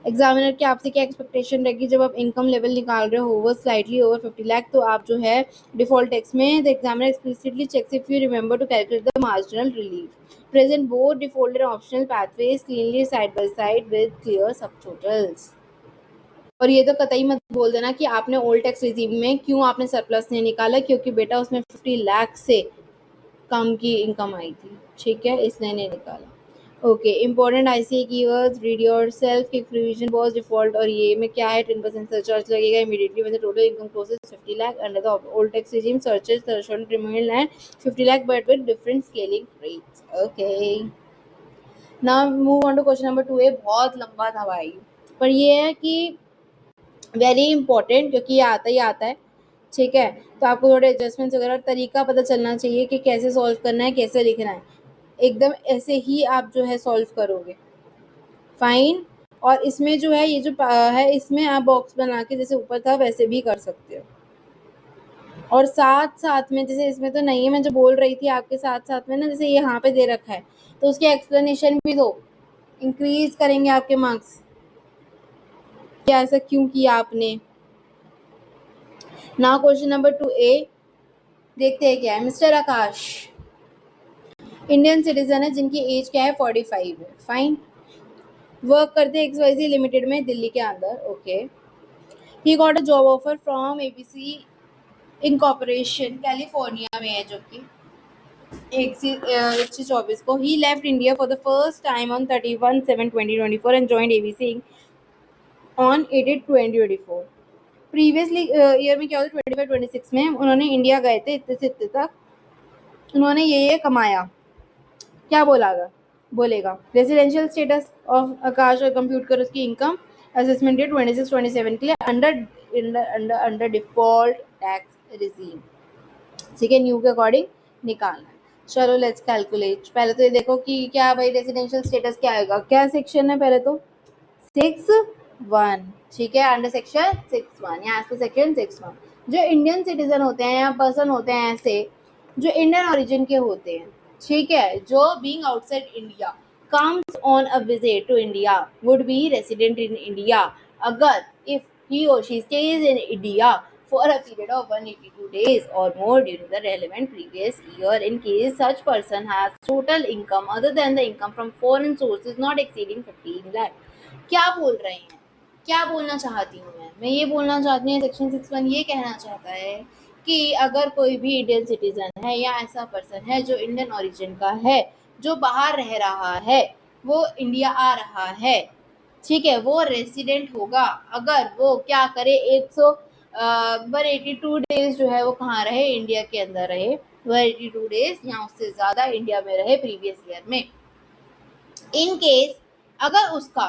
Examiner की आपसे क्या एक्सपेक्टेशन रहेगी, जब आप इनकम लेवल निकाल रहे हो ओवर स्लाइटली ओवर 50 लाख, तो आप जो है डिफॉल्ट टैक्स में the examiner explicitly checks if you remember to calculate the marginal relief, present both defaulted optional pathways cleanly side by side with clear subtotals. और ये तो कतई मत बोल देना कि आपने ओल्ड टैक्स रिजीम में क्यों आपने सरप्लस नहीं निकाला, क्योंकि बेटा उसमें 50 लाख से कम की इनकम आई थी। ठीक है, इसलिए नहीं निकाला। Okay, important ICA keywords, read yourself कि प्रोविजन वाज डिफॉल्ट, और ये में क्या है 10% सरचार्ज लगेगा immediately when the total income crosses 50 lakh under the old tax regime, surcharge threshold remain at 50 lakh but with different scaling rates. Okay, now move on to question number 2a। बहुत लंबा था भाई, पर ये है कि वेरी इंपॉर्टेंट, क्योंकि ये आता ही आता है। ठीक है, तो आपको थोड़े एडजस्टमेंट्स वगैरह तरीका पता चलना चाहिए कि कैसे सॉल्व करना है, कैसे लिखना है। एकदम ऐसे ही आप जो है सॉल्व करोगे, फाइन। और इसमें जो है ये जो है इसमें आप बॉक्स बना के जैसे ऊपर था वैसे भी कर सकते हो। और साथ साथ में जैसे इसमें तो नहीं है, मैं जो बोल रही थी आपके साथ साथ में ना, जैसे यहाँ पे दे रखा है तो उसकी एक्सप्लेनेशन भी दो, इंक्रीज करेंगे आपके मार्क्स, क्या ऐसा क्यों किया आपने। नाउ क्वेश्चन नंबर 2a देखते हैं क्या है। मिस्टर आकाश इंडियन सिटीजन है जिनकी एज क्या है 45 है, फाइन। वर्क करते हैं XYZ लिमिटेड में दिल्ली के अंदर। Okay, he got a job offer from ABC incorporation California में है, जो कि 1/24 को। He left India for the first time on 31/7/2024 and joined ABC on 8/8/2024। Previously year में क्या होता है 25-26 में उन्होंने इंडिया गए थे, इतने से इतने तक उन्होंने ये कमाया, क्या बोलेगा रेजिडेंशियल स्टेटस ऑफ आकाश और कंप्यूट कर उसकी इनकम असेसमेंट डेट 26-27 के लिए अंडर डिफॉल्ट टैक्स रिजीम। ठीक है, न्यू के अकॉर्डिंग निकालना है। चलो लेट्स कैलकुलेट। पहले तो ये देखो कि क्या भाई रेजिडेंशियल स्टेटस क्या आएगा, क्या सेक्शन है, पहले तो 6(1). ठीक है, अंडर सेक्शन 6(1) या एज सेक्शन 6(1). जो इंडियन सिटीजन होते हैं या पर्सन होते हैं ऐसे जो इंडियन ओरिजिन के होते हैं, ठीक है, जो being outside India comes on a visit to India would be resident in India अगर if he or she stays in India for a period of 182 days or more during the relevant previous year, in case such person has total income other than the income from foreign sources not exceeding 15 lakh। क्या बोल रहे हैं, क्या बोलना चाहती हूँ मैं ये बोलना चाहती हूँ सेक्शन 6(1) ये कहना चाहता है कि अगर कोई भी इंडियन सिटीजन है या ऐसा पर्सन है जो इंडियन ओरिजिन का है, जो बाहर रह रहा है, वो इंडिया आ रहा है, ठीक है, वो रेसिडेंट होगा अगर वो क्या करे 182 डेज जो है वो कहाँ रहे, इंडिया के अंदर रहे। 182 डेज या उससे ज्यादा इंडिया में रहे प्रीवियस ईयर में। इन केस अगर उसका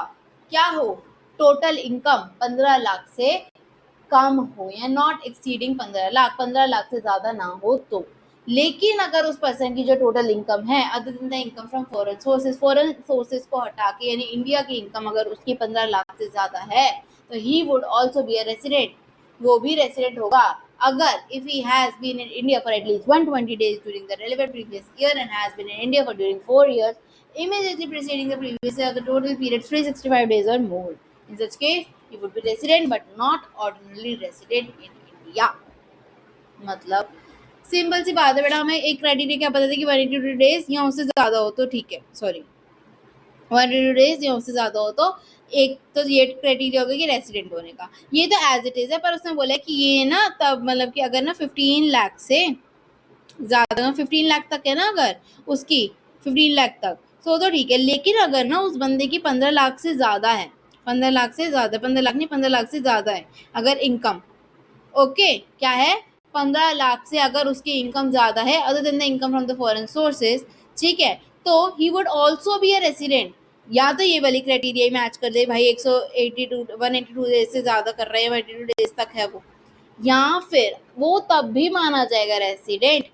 क्या हो, टोटल इनकम 15 लाख से कम हो या नॉट एक्सीडिंग 15 लाख से ज्यादा ना हो तो। लेकिन अगर उस पर्सन की जो टोटल इनकम है other than the income from foreign sources को हटा के, यानी इंडिया की इनकम अगर उसकी 15 लाख से ज्यादा है तो ही would also be a resident, वो भी रेसिडेंट होगा अगर if he has been in India for at least 120 days during the relevant previous year and has been in India for during 4 years immediately preceding the previous year, the total period 365 days or more. In such case, he would be resident but not ordinarily resident in India. मतलब simple सी बात है बेटा, हमें एक criteria क्या पता था कि 182 डेज या उससे ज्यादा हो तो ठीक है, सॉरी 182 डेज या उससे ज्यादा हो तो एक तो ये क्राइटेरिया होगा कि रेसिडेंट होने का, ये तो एज इट इज है। पर उसने बोला कि ये ना तब मतलब कि अगर ना 15 लाख से ज्यादा 15 लाख तक है ना, अगर उसकी 15 लाख तक तो ठीक है। लेकिन अगर ना उस बंदे की 15 लाख से ज्यादा है, 15 लाख से ज्यादा, 15 लाख नहीं 15 लाख से ज्यादा है अगर इनकम, ओके क्या है 15 लाख से अगर उसकी इनकम ज्यादा है other than the income from the foreign sources, ठीक है, तो ही would also be a resident. या तो ये वाली क्राइटेरिया मैच कर दे भाई, 182 डेज से ज्यादा कर रहे हैं, 182 डेज तक है वो, या फिर वो तब भी माना जाएगा रेसिडेंट,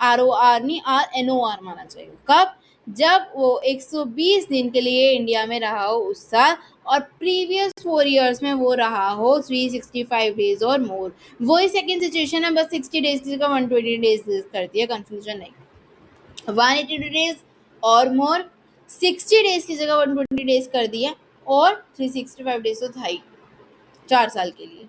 ROR नहीं RNOR माना जाएगा। कब? जब वो 120 दिन के लिए इंडिया में रहा हो उस साल और प्रीवियस 4 इयर्स में वो रहा हो 365 डेज और मोर। वही सेकंड सिचुएशन है, बस 60 डेज की जगह 120 डेज करती है, कंफ्यूजन नहीं। 182 डेज और मोर 60 डेज की जगह 120 डेज कर दिया और 365 डेज तो था ही 4 साल के लिए।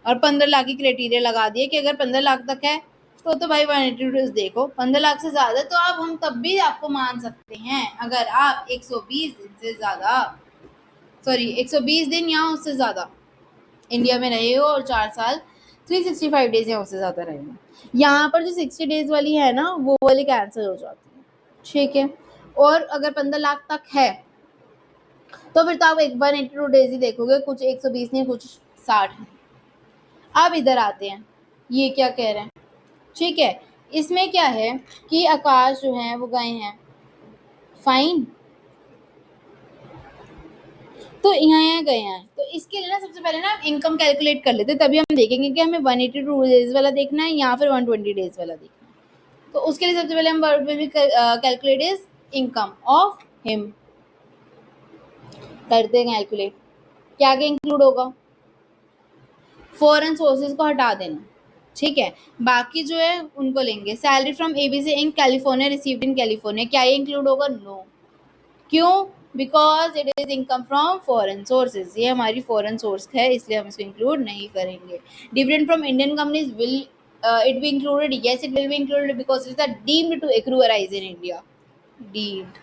और 15 लाख की क्राइटेरिया लगा दिए कि अगर 15 लाख तक है तो भाई 182 डेज देखो, 15 लाख से ज्यादा तो आप हम तब भी आपको मान सकते हैं अगर आप 120 दिन से ज्यादा, सॉरी 120 दिन या उससे ज्यादा इंडिया में रहे हो और 4 साल 365 डेज या उससे ज्यादा रहे हो। यहाँ पर जो 60 डेज वाली है ना वो वाली कैंसिल हो जाती है, ठीक है। और अगर 15 लाख तक है तो फिर तो आप 182 डेज ही देखोगे, कुछ 120 नहीं कुछ 60 है। अब इधर आते हैं, ये क्या कह रहे हैं, ठीक है। इसमें क्या है कि आकाश जो है वो गए हैं, फाइन, तो यहाँ गए हैं, तो इसके लिए ना सबसे पहले ना इनकम कैलकुलेट कर लेते, तभी हम देखेंगे कि हमें 182 डेज वाला देखना है या फिर 120 डेज वाला देखना है। तो उसके लिए सबसे पहले हम calculate is income of him, करते हैं कैलकुलेट। क्या क्या इंक्लूड होगा, फॉरेन सोर्सेज को हटा देना, ठीक है, बाकी जो है उनको लेंगे। Salary from ABC in California received in California, क्या ये इंक्लूड होगा? नो। क्यों? Because it is income from foreign sources, ये हमारी फॉरेन सोर्स है इसलिए हम इसको इंक्लूड नहीं करेंगे। Dividend from Indian companies will it be included? Yes it will be included because it is deemed to accrue arise in India, deemed,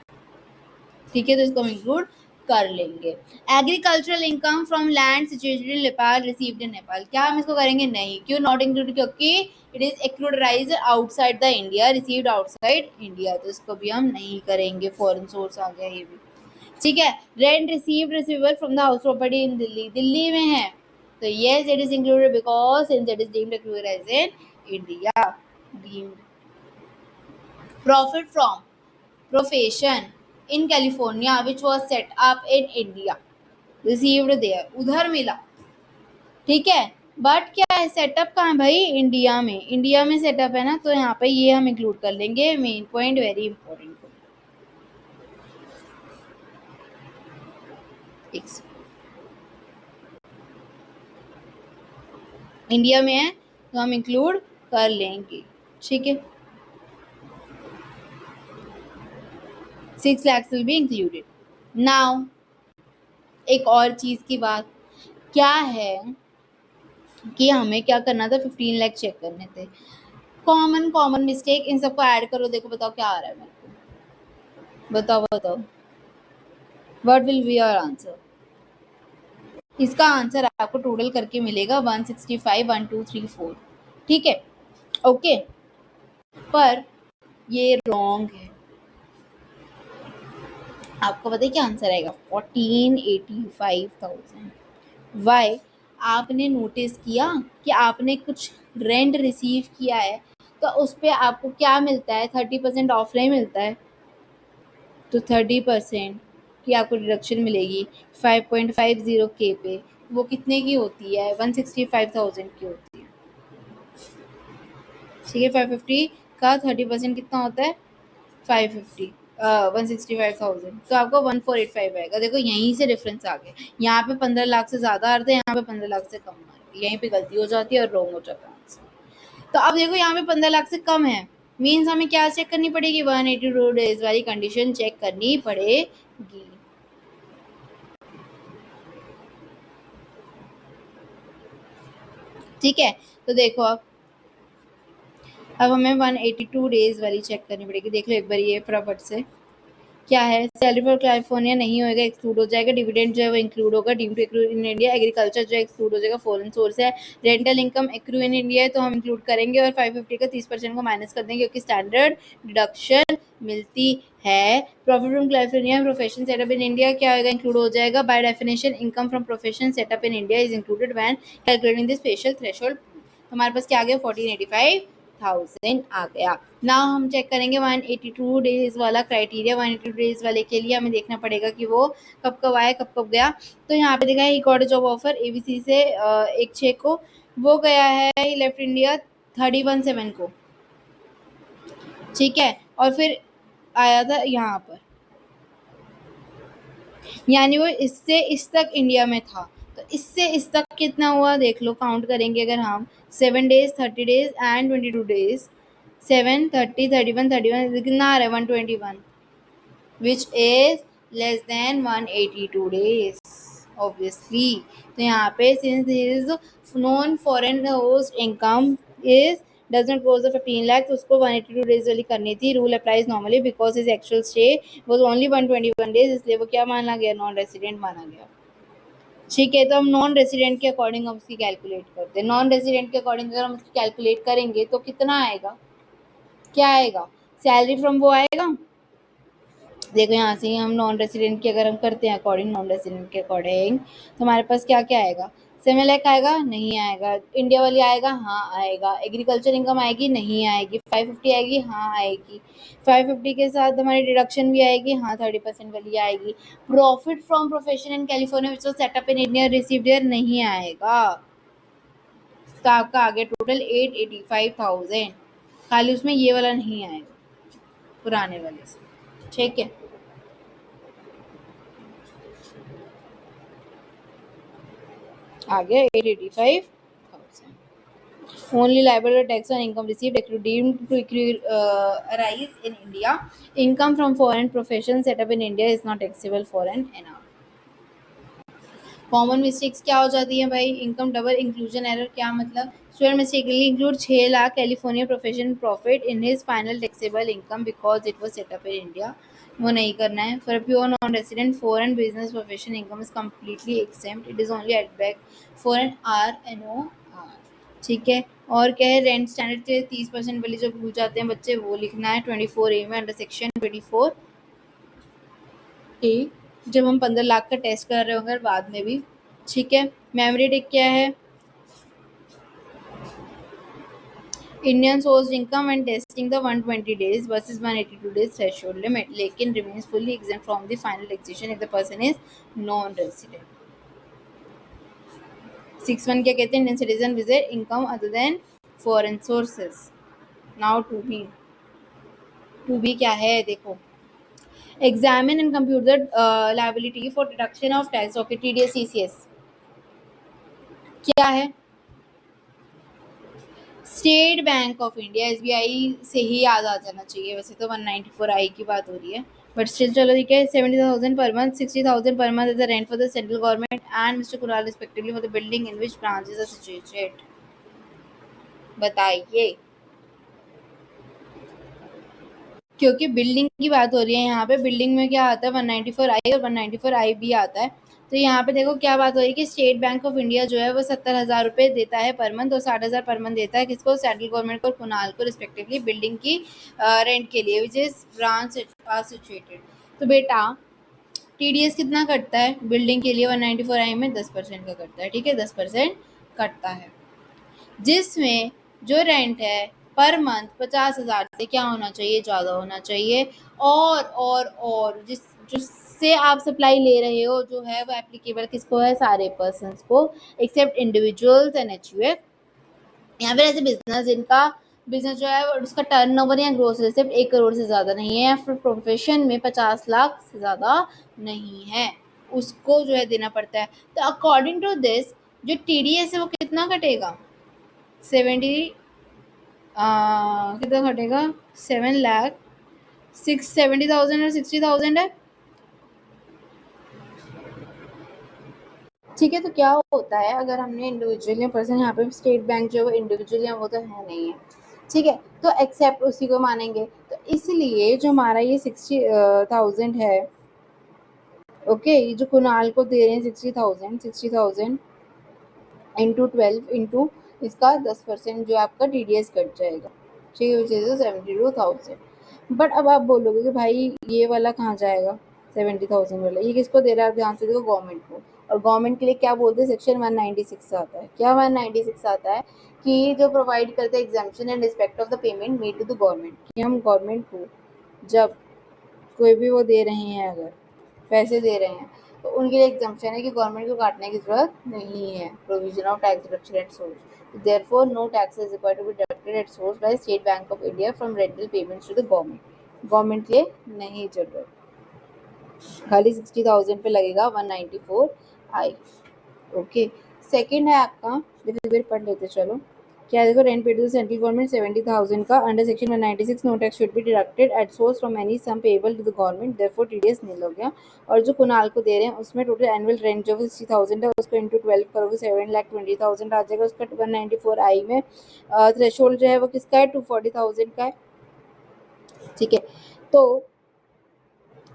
ठीक है, तो इसको हम इंक्लूड कर लेंगे। Agricultural income from land situated in Nepal received in Nepal, क्या हम इसको करेंगे? नहीं। क्यों नॉट इंक्लूड? क्योंकि it is accrued arise outside the India, received outside India, तो इसको भी हम नहीं करेंगे, फॉरेन सोर्स आ गया ये भी, ठीक है। Rent received receivable from the house property in Delhi, Delhi में है तो yes it is included because since it is deemed accrued arise in India, deemed. Profit from profession in California which was set up in India received there, उधर मिला, ठीक है। But क्या है, setup कहाँ है भाई? इंडिया में, इंडिया में सेटअप है ना, तो यहाँ पे ये हम इंक्लूड कर लेंगे, main point very important. India में है तो हम इंक्लूड कर लेंगे, ठीक है। 6 lakhs will be included. Now एक और चीज की बात क्या है कि हमें क्या करना था, 15 लाख चेक करने थे। कॉमन मिस्टेक, इन सबको ऐड करो, देखो बताओ क्या आ रहा है मेरे को, बताओ what will be your answer. इसका आंसर आपको टोटल करके मिलेगा 165 1 2 3 4, ठीक है, ओके। पर ये रॉन्ग है, आपको पता है क्या आंसर आएगा? 1485,000। वाई? आपने नोटिस किया कि आपने कुछ रेंट रिसीव किया है, तो उस पे आपको क्या मिलता है, 30% ऑफ नहीं मिलता है, तो 30% की आपको डिडक्शन मिलेगी 5.50 पे। वो कितने की होती है, 165,000 की होती है। ठीक है, 550 का 30% कितना होता है, 550, 165,000, तो आपको 1485 आएगा। देखो यहीं से डिफरेंस आ गया, यहाँ पे 15 लाख से ज्यादा आ रहे थे, यहाँ पे 15 लाख से कम आ रहे, यहीं पे गलती हो जाती है और रॉन्ग हो जाता है आंसर। तो अब देखो यहाँ पे 15 लाख से कम है, मीन्स हमें क्या चेक करनी पड़ेगी, 182 डेज वाली कंडीशन चेक करनी पड़ेगी। ठीक है, तो देखो अब हमें 182 डेज वाली चेक करनी पड़ेगी। देख लो एक बार ये फटाफट से, क्या है, सैलरी फॉर कैलिफोर्निया नहीं होएगा, एक्सक्लूड हो जाएगा, डिविडेंड जो है वो इंक्लूड होगा, deem to accrue in India, agriculture जो है एक्सक्लूड हो जाएगा, फॉरेन सोर्स है, rental income accrue in India है तो हम इंक्लूड करेंगे और 550 का 30% को माइनस कर देंगे क्योंकि स्टैंडर्ड डिडक्शन मिलती है। Profit from California profession setup in India क्या होगा, इंक्लूड हो जाएगा। By definition income from profession setup in India is included when calculating the special threshold. हमारे पास क्या आ गया, 1485,000 आ गया। ना हम चेक करेंगे 182 डेज वाला क्राइटेरिया। 182 डेज वाले के लिए हमें देखना पड़ेगा कि वो कब कब आया कब कब गया। तो यहाँ पे देखा है, he got job offer ABC से 1/6 को, वो गया है, ही लेफ्ट इंडिया 31/7 को। ठीक है, और फिर आया था यहाँ पर, यानी वो इससे इस तक इंडिया में था, तो इससे इस तक कितना हुआ देख लो, काउंट करेंगे अगर हम 7 डेज, 30 डेज एंड 22 डेज, 7, 30, 31, 31 कितना आ रहा है, 121, which is less than 182 days obviously। तो यहाँ पे since his known foreign host income is does not cross the 15 lakhs, तो उसको 182 days वाली करनी थी। Rule applies normally because his actual stay was only 121 days, इसलिए वो क्या माना गया, नॉन रेसिडेंट माना गया। ठीक है, तो हम नॉन रेसिडेंट के अकॉर्डिंग हम उसकी कैलकुलेट करते हैं। नॉन रेसिडेंट के अकॉर्डिंग अगर हम उसकी कैलकुलेट करेंगे तो कितना आएगा, क्या आएगा, सैलरी फ्रॉम वो आएगा। देखो यहाँ से हम नॉन रेसिडेंट की अगर हम करते हैं अकॉर्डिंग, नॉन रेसिडेंट के अकॉर्डिंग, तो हमारे पास क्या क्या आएगा, 7 लाख आएगा, नहीं आएगा, इंडिया वाली आएगा, हाँ आएगा, एग्रीकल्चर इनकम आएगी, नहीं आएगी, 550 आएगी, हाँ आएगी, 550 के साथ हमारी डिडक्शन भी आएगी, हाँ 30% वाली आएगी। Profit from profession in California which was setup in India received here नहीं आएगा। तो आपका आ गया टोटल 885,000, खाली उसमें ये वाला नहीं आएगा पुराने वाले से। ठीक है, आ गया 885,000। Only liable to tax on income received accrued deemed to arise in India. Income from foreign profession set up in India is not taxable for an NR. Common mistakes क्या हो जाती है भाई, इनकम डबल इंक्लूजन एरर, क्या मतलब, student mistakenly include 6 lakh California profession profit in his final taxable income because it was set up in India. वो नहीं करना है। For pure non resident foreign business profession income is completely exempt, it is only at back for N R N O R. ठीक है, और क्या है, rent standard के 30% वाली जो भूल जाते हैं बच्चे, वो लिखना है 24A में अंडर सेक्शन 24A, जब हम 15 लाख का टेस्ट कर रहे होंगे बाद में भी। ठीक है, मेमोरी टिक क्या है, Indian source income and testing the 120 days versus 182 days threshold limit, लेकिन remains fully exempt from the final taxation if the person is non resident। 6(1) क्या कहते हैं, Indian citizen visit income other than foreign sources. Now 2B क्या है, देखो, examine and computer liability for deduction of tax. Okay, TDS CCS क्या है, state Bank of India, SBI से ही याद आ जाना चाहिए, वैसे तो 194I की बात हो रही है, बट स्टिल चलो ठीक है। 70,000 per month, 60,000 per month is the rent for the central government and Mr. Kunal respectively for the building in which branches are situated। बताइए, क्योंकि बिल्डिंग की बात हो रही है यहाँ पे, बिल्डिंग में क्या आता है, 194I और 194I भी आता है। तो यहाँ पे देखो क्या बात हो रही है कि स्टेट बैंक ऑफ इंडिया जो है वो 70,000 रुपये देता है पर मंथ और 60,000 पर मंथ देता है किसको, सेंट्रल गवर्नमेंट को, कुणाल को रिस्पेक्टिवली, बिल्डिंग की रेंट के लिए, which is branch are situated. तो बेटा टीडीएस कितना कटता है बिल्डिंग के लिए 194I में 10% का कटता है, ठीक है, 10% कटता है, जिसमें जो रेंट है पर मंथ 50,000 से क्या होना चाहिए, ज़्यादा होना चाहिए। और जिससे आप सप्लाई ले रहे हो जो है वो एप्लीकेबल किसको है, सारे पर्सन्स को एक्सेप्ट इंडिविजुअल्स एंड एचयूएफ। यहाँ पे ऐसे बिजनेस जिनका बिजनेस जो है उसका टर्नओवर या ग्रोस सिर्फ 1 करोड़ से ज़्यादा नहीं है या फिर प्रोफेशन में 50 लाख से ज़्यादा नहीं है, उसको जो है देना पड़ता है। तो अकॉर्डिंग टू दिस जो टीडीएस है वो कितना कटेगा, 70 कितना घटेगा, 7,70,000 और 60,000 है, ठीक है। तो क्या होता है अगर हमने इंडिविजुअल या पर्सन, यहाँ पे स्टेट बैंक जो है वो इंडिविजुअल या वो तो है नहीं है, ठीक है, तो एक्सेप्ट उसी को मानेंगे। तो इसलिए जो हमारा ये 60,000 है, ओके, ये जो कुणाल को दे रहे हैं 60,000 इंटू 12 इंटू इसका 10% जो आपका टीडीएस कट जाएगा, ठीक है, विच इज 72,000। बट अब आप बोलोगे कि भाई ये वाला कहाँ जाएगा, 70,000 वाला, ये किसको दे रहा है, आप ध्यान से देखो, गवर्नमेंट को। और गवर्नमेंट के लिए क्या बोलते हैं, सेक्शन 196 आता है, क्या 196 आता है कि जो प्रोवाइड करते हैं exemption in respect of the payment made to the government, कि हम गवर्नमेंट को जब कोई भी वो दे रहे हैं, अगर पैसे दे रहे हैं तो उनके लिए एग्जाम्पशन है कि गवर्नमेंट को काटने की जरूरत नहीं है, provision of tax deduction at source, therefore no tax is required to be deducted at source by State Bank of India from rental payments to the government के नहीं जरूरत, खाली 60,000 पे लगेगा 194I, ओके। सेकंड है आपका, फिर पढ़ लेते चलो, क्या देखो, rent paid to central government 70,000 का under section 196 no tax should be deducted at source from any sum payable to the government, therefore TDS nil हो गया। और जो कुणाल को दे रहे हैं उसमें टोटल एनुअल रेंट जो 60,000 है उसको इंटू 12 करोगे 7,20,000 आ जाएगा, उसका 194I में थ्रेशोल्ड जो है वो किसका है, 240,000 का है, ठीक है। तो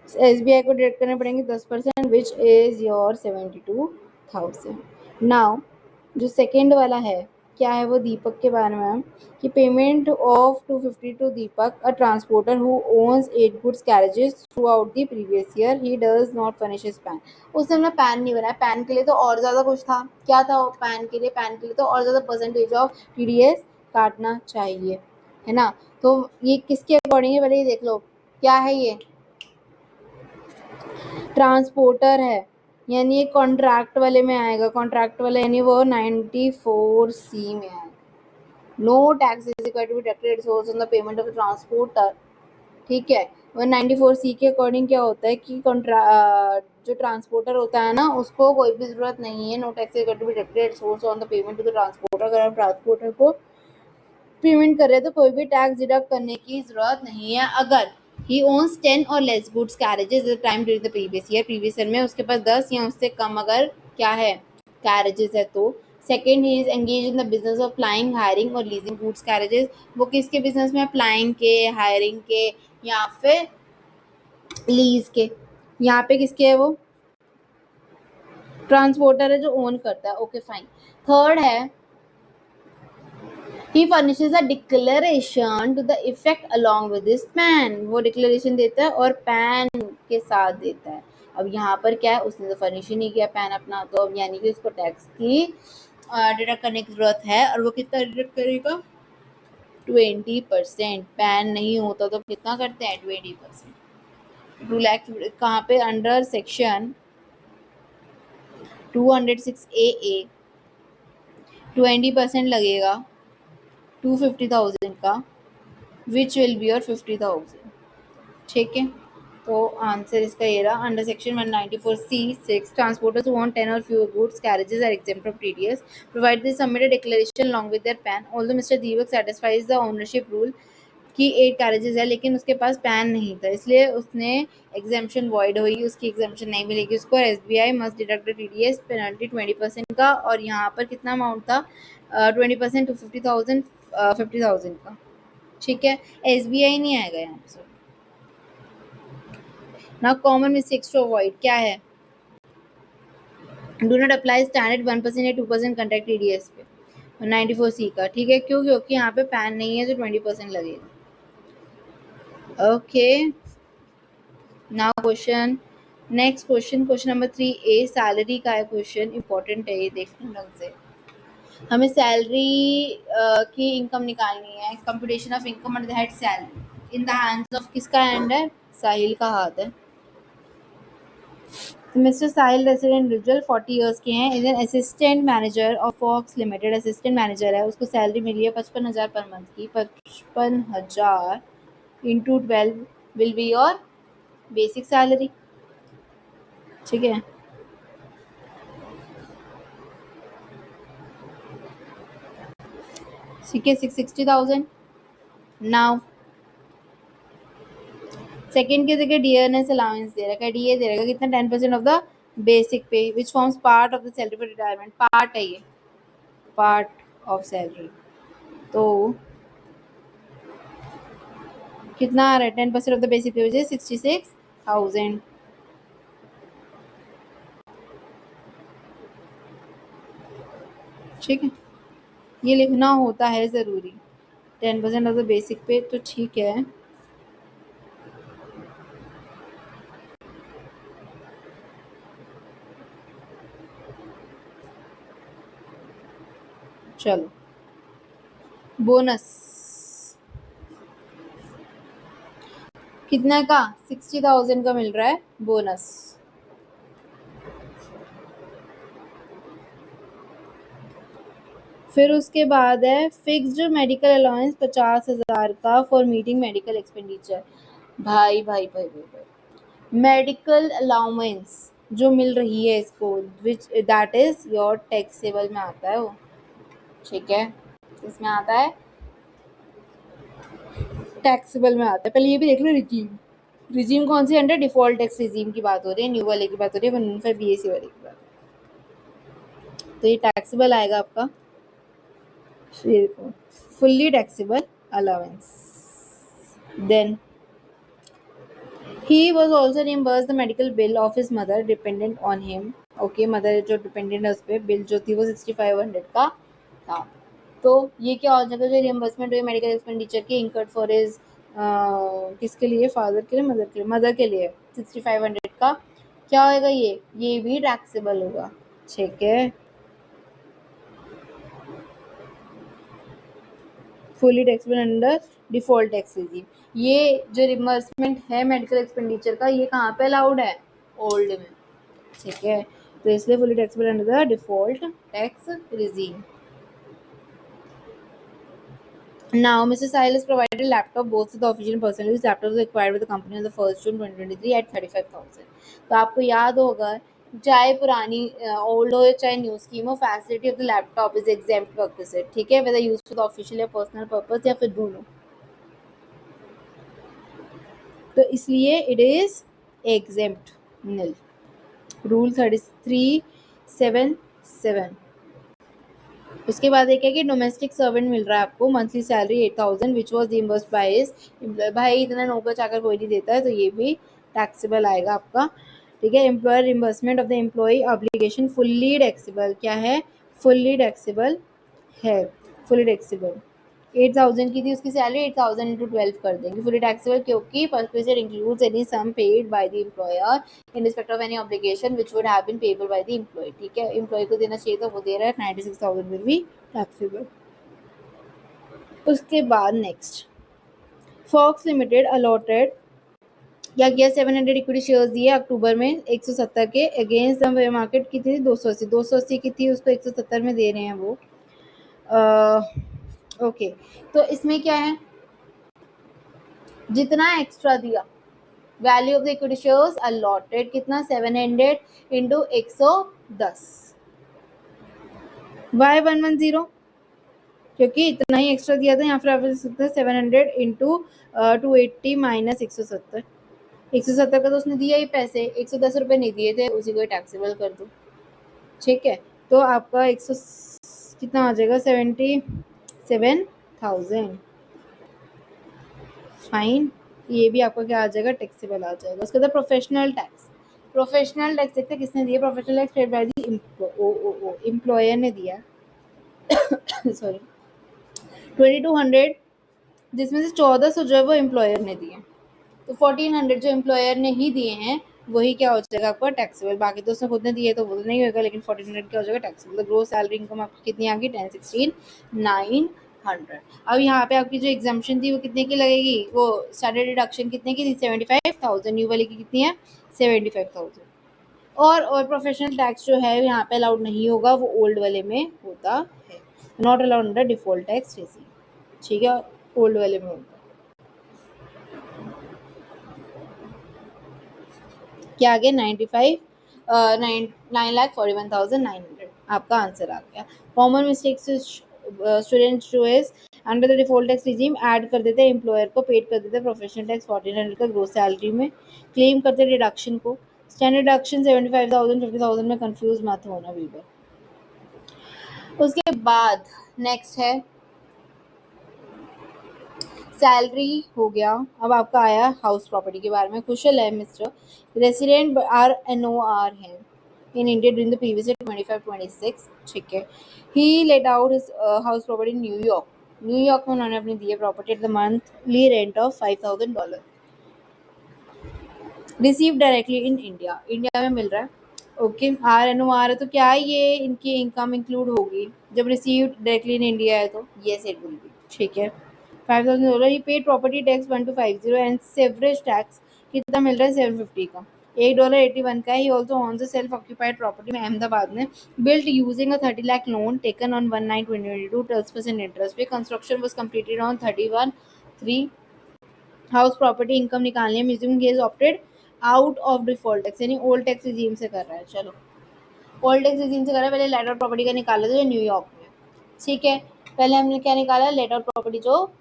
एसबीआई को डिडक्ट करने पड़ेंगे 10%, विच इज योर 72,000। नाउ जो सेकेंड वाला है, क्या है वो, दीपक के बारे में, कि payment of 250 to Deepak, a transporter who owns 8 goods carriages throughout the previous year, he does not furnish his PAN. उसने अपना पैन नहीं बनाया, पैन के लिए तो और ज़्यादा कुछ था, क्या था पैन के लिए, पैन के लिए तो और ज़्यादा परसेंटेज ऑफ टीडीएस काटना चाहिए, है ना। तो ये किसके अकॉर्डिंग है, पहले ये देख लो, क्या है ये, ट्रांसपोर्टर है, यानी ये कॉन्ट्रैक्ट वाले में आएगा, कॉन्ट्रैक्ट वाला यानी वो 94C में आएगा। No tax is equal to deducted source on the payment of transporter, ठीक है। 194C के अकॉर्डिंग क्या होता है कि जो ट्रांसपोर्टर होता है ना उसको कोई भी जरूरत नहीं है, no tax is equal to deducted source on the payment to the transporter, अगर आप ट्रांसपोर्टर को पेमेंट कर रहे हैं तो कोई भी टैक्स डिडक्ट करने की जरूरत नहीं है, अगर ही ओन्स 10 और less goods carriages at the time during the previous year में उसके पास 10 या उससे कम अगर क्या है कैरेजेस है तो। Second, he is engage in the business of flying, hiring और लीजिंग गुड्स कैरेजेस, वो किसके बिजनेस में, फ्लाइंग के, हायरिंग के या फिर लीज के, यहाँ पे किसके है, वो ट्रांसपोर्टर है जो ओन करता है, ओके फाइन। थर्ड है, he furnishes a declaration to the effect along with his PAN, वो डिक्लेरेशन देता है और पैन के साथ देता है। अब यहाँ पर क्या है, उसने तो फर्निश ही नहीं किया पैन अपना, तो अब यानी कि उसको टैक्स की डिडक्ट करने की जरूरत है, और वो कितना डिडक्ट करेगा, 20%। पैन नहीं होता तो कितना करते हैं, 20%। 2 लाख कहाँ पे, अंडर सेक्शन 206AA 20% लगेगा 250,000 का, विच विल बी योर 50,000, ठीक है। तो आंसर इसका ये रहा, under section 194C6 transporters who own 10 or fewer goods carriages are exempt from TDS provided they submit a declaration along with their PAN, although Mr. Deepak satisfies the ownership rule कि 8 carriages है लेकिन उसके पास pan नहीं था, इसलिए उसने exemption void हुई, उसकी एग्जाम्पशन नहीं मिलेगी उसको, SBI must deduct the TDS penalty 20% का, और यहाँ पर कितना अमाउंट था, 20% टू 50,000 का, ठीक है। एसबीआई नहीं आएगा यहाँ पे। Now common mistakes to avoid क्या है, डू नॉट अप्लाई स्टैंडर्ड 1% या 2% कॉन्ट्रैक्ट टीडीएस पे 94C का, ठीक है, क्यों, क्योंकि यहाँ पे पैन नहीं है तो 20% लगेगा, okay. Now question next question number 3A salary का है क्वेश्चन, इंपॉर्टेंट है ये, देखना ढंग से। हमें सैलरी की इनकम निकालनी है। Computation of income at the head salary in the hands of, किसका हैंड है? साहिल का हाथ है। Mister Sahil resident individual 40 years के हैं, is an assistant manager of Fox Limited. Assistant manager है, उसको सैलरी मिली है 55,000 पर मंथ की। 55,000 into 12 will be your basic salary. ठीक है, ठीक है, 660,000। नाउ सेकेंड की जगह डीएनएस अलाउंस दे रखा है, डीए दे रखा कितना? 10% ऑफ द बेसिक पे which forms part of the salary for retirement. Part है ये, पार्ट ऑफ सैलरी। तो कितना आ रहा है? 10% ऑफ द बेसिक पे विच इज 66,000। ठीक है, ये लिखना होता है ज़रूरी, 10% ऑफ द बेसिक पे, तो ठीक है। चलो, बोनस कितना का? 60,000 का मिल रहा है बोनस। फिर उसके बाद है फिक्स्ड मेडिकल अलाउंस 50,000 का फॉर मीटिंग मेडिकल एक्सपेंडिचर। भाई भाई भाई भाई भाई, मेडिकल अलाउंस जो मिल रही है इसको, which that is your taxable में आता है वो। ठीक है, इसमें आता है, टैक्सेबल में आता है। पहले ये भी देख लो रिजीम, रिजीम कौन सी अंडर? डिफॉल्ट टैक्स रिजीम की बात हो रही है, न्यू वाले की बात हो रही है, 115 बीएसी वाले की बात। तो ये टैक्सेबल आएगा आपका, फिर fully taxable allowance. Then he was also reimbursed the medical bill of his mother dependent on him। okay, mother जो डिपेंडेंट है उस पर बिल जो थी वो 6500 का था। तो ये क्या हो जाएगा? जो रियम्बर्समेंट हुई मेडिकल एक्सपेंडिचर की इंकर्ड फॉर हिज, किसके लिए? फादर के लिए, मदर के लिए? मदर के लिए 6500 का क्या होएगा? ये भी टैक्सेबल होगा। ठीक है, fully taxable under default tax regime. ये जो रियम्बर्समेंट है मेडिकल एक्सपेंडिचर का, ये कहाँ पे अलाउड है? ओल्ड में। ठीक है, तो इसलिए fully taxable under the default tax regime. Now, Mr. Sahil has provided a laptop both to the official and personal use. Laptop was acquired with the company on the 1st June 2023 at 35,000। तो आपको याद होगा, चाहे पुरानी old हो चाहे new scheme हो, facility of the laptop is exempt work से। ठीक है, whether use for the official या पर्सनल पर्पस या फिर दोनों, तो इसलिए it is exempt nil. Rule 3377। उसके बाद एक है कि डोमेस्टिक सर्वेंट मिल रहा है आपको monthly salary 8,000 which was reimbursed by his employer. भाई इतना नौकर चाकर कोई नहीं देता है, तो ये भी टैक्सेबल आएगा आपका। ठीक है, employer reimbursement of the employee obligation fully taxable. क्या है? फुल्ली टैक्सेबल है, फुल्ली टैक्सेबल। 8,000 की थी उसकी सैलरी, 8,000 इंटू 12 कर देंगे, फुली टैक्सेबल, क्योंकि perquisite includes any sum paid by the employer in respect of any obligation which would have been payable by the employee. ठीक है, एम्प्लॉय को देना चाहिए था, वो दे रहा है, 96,000 विल बी टैक्सेबल। उसके बाद नेक्स्ट, फॉक्स लिमिटेड अलॉटेड क्या किया? 700 इक्विटी शेयर्स दिए अक्टूबर में 170 के, अगेंस्ट द मार्केट की थी 280 की थी, उसको 170 में दे रहे हैं वो। ओके, तो इसमें क्या है? जितना एक्स्ट्रा दिया, value of the equity shares allotted कितना? 700 इंटू 110। वाई 110? क्योंकि इतना ही एक्स्ट्रा दिया था, यहाँ पर आप देख सकते हैं 700 इंटू 280 माइनस 170। 170 का तो उसने दिया ही पैसे, 110 रुपये नहीं दिए थे, उसी को टैक्सेबल कर दो। ठीक है, तो आपका 100 कितना आ जाएगा? 77,000। फाइन, ये भी आपका क्या आ जाएगा? टैक्सेबल आ जाएगा। उसके बाद प्रोफेशनल टैक्स, प्रोफेशनल टैक्स देखते किसने दिया? Professional tax paid by the employer ने दिया सॉरी 2200, जिसमें से 1400 जो है वो एम्प्लॉयर ने दिए, तो 1400 जो एम्प्लॉयर ने ही दिए हैं वही क्या हो जाएगा आपका टैक्सेबल। बाकी तो उसने खुद ने दिए तो वो तो नहीं होगा, लेकिन 1400 क्या हो जाएगा टैक्सेबल। ग्रोस सैलरी इनकम आपकी कितनी आ गई 1016 900। अब यहाँ पे आपकी जो एग्जाम्पशन थी वो कितने की लगेगी, वो स्टैंडर्ड डिडक्शन कितने की थी 75,000, न्यू वाले की कितनी है 75,000। और प्रोफेशनल टैक्स जो है यहाँ पे अलाउड नहीं होगा, वो ओल्ड वाले में होता है, not allowed under default tax regime, ठीक है, ओल्ड वाले में होता है। क्या आ गया 9,41,900 आपका आंसर आ गया। कॉमन मिस्टेक्स स्टूडेंट्स जो है under the default tax regime add कर देते हैं एम्प्लॉयर को, पेड कर देते हैं प्रोफेशनल टैक्स 1400 का ग्रोस सैलरी में, क्लेम करते हैं डिडक्शन को, स्टैंडर्ड डिडक्शन 75,000 50,000 में कंफ्यूज मत होना वीवर। उसके बाद नेक्स्ट है सैलरी हो गया। अब आपका आया हाउस प्रॉपर्टी के बारे में। कुशल है मिस्टर, रेसिडेंट आर NOR है in India during the previous year 25-26, ठीक है। He let out his house property in New York, New York में उन्होंने अपनी दी है property at the monthly rent of $5,000, receive directly in India, India में मिल रहा है। ओके, RNOR है तो क्या ये इनकी इनकम इंक्लूड होगी जब रिसीव डायरेक्टली इन इंडिया है तो यस इट विल बी, ठीक है। $5,000 he paid property tax 1250 and sewerage tax कितना मिल रहा है 750 का, $8.81 का। He also on the self occupied property में अहमदाबाद में, built using a 30 lakh loan taken on 1/9/2022, 12% interest पे, construction was completed on 31/3। House property income निकालनी है, म्यूजियम गेज opted out of default tax, यानी ओल्ड टैक्स रिजीम से कर रहा है। चलो ओल्ड टैक्स रिजीम से कर रहा है, पहले लेट आउट प्रॉपर्टी का निकाला था न्यूयॉर्क में, ठीक है। पहले हमने क्या निकाला, लेट आउट प्रॉपर्टी जो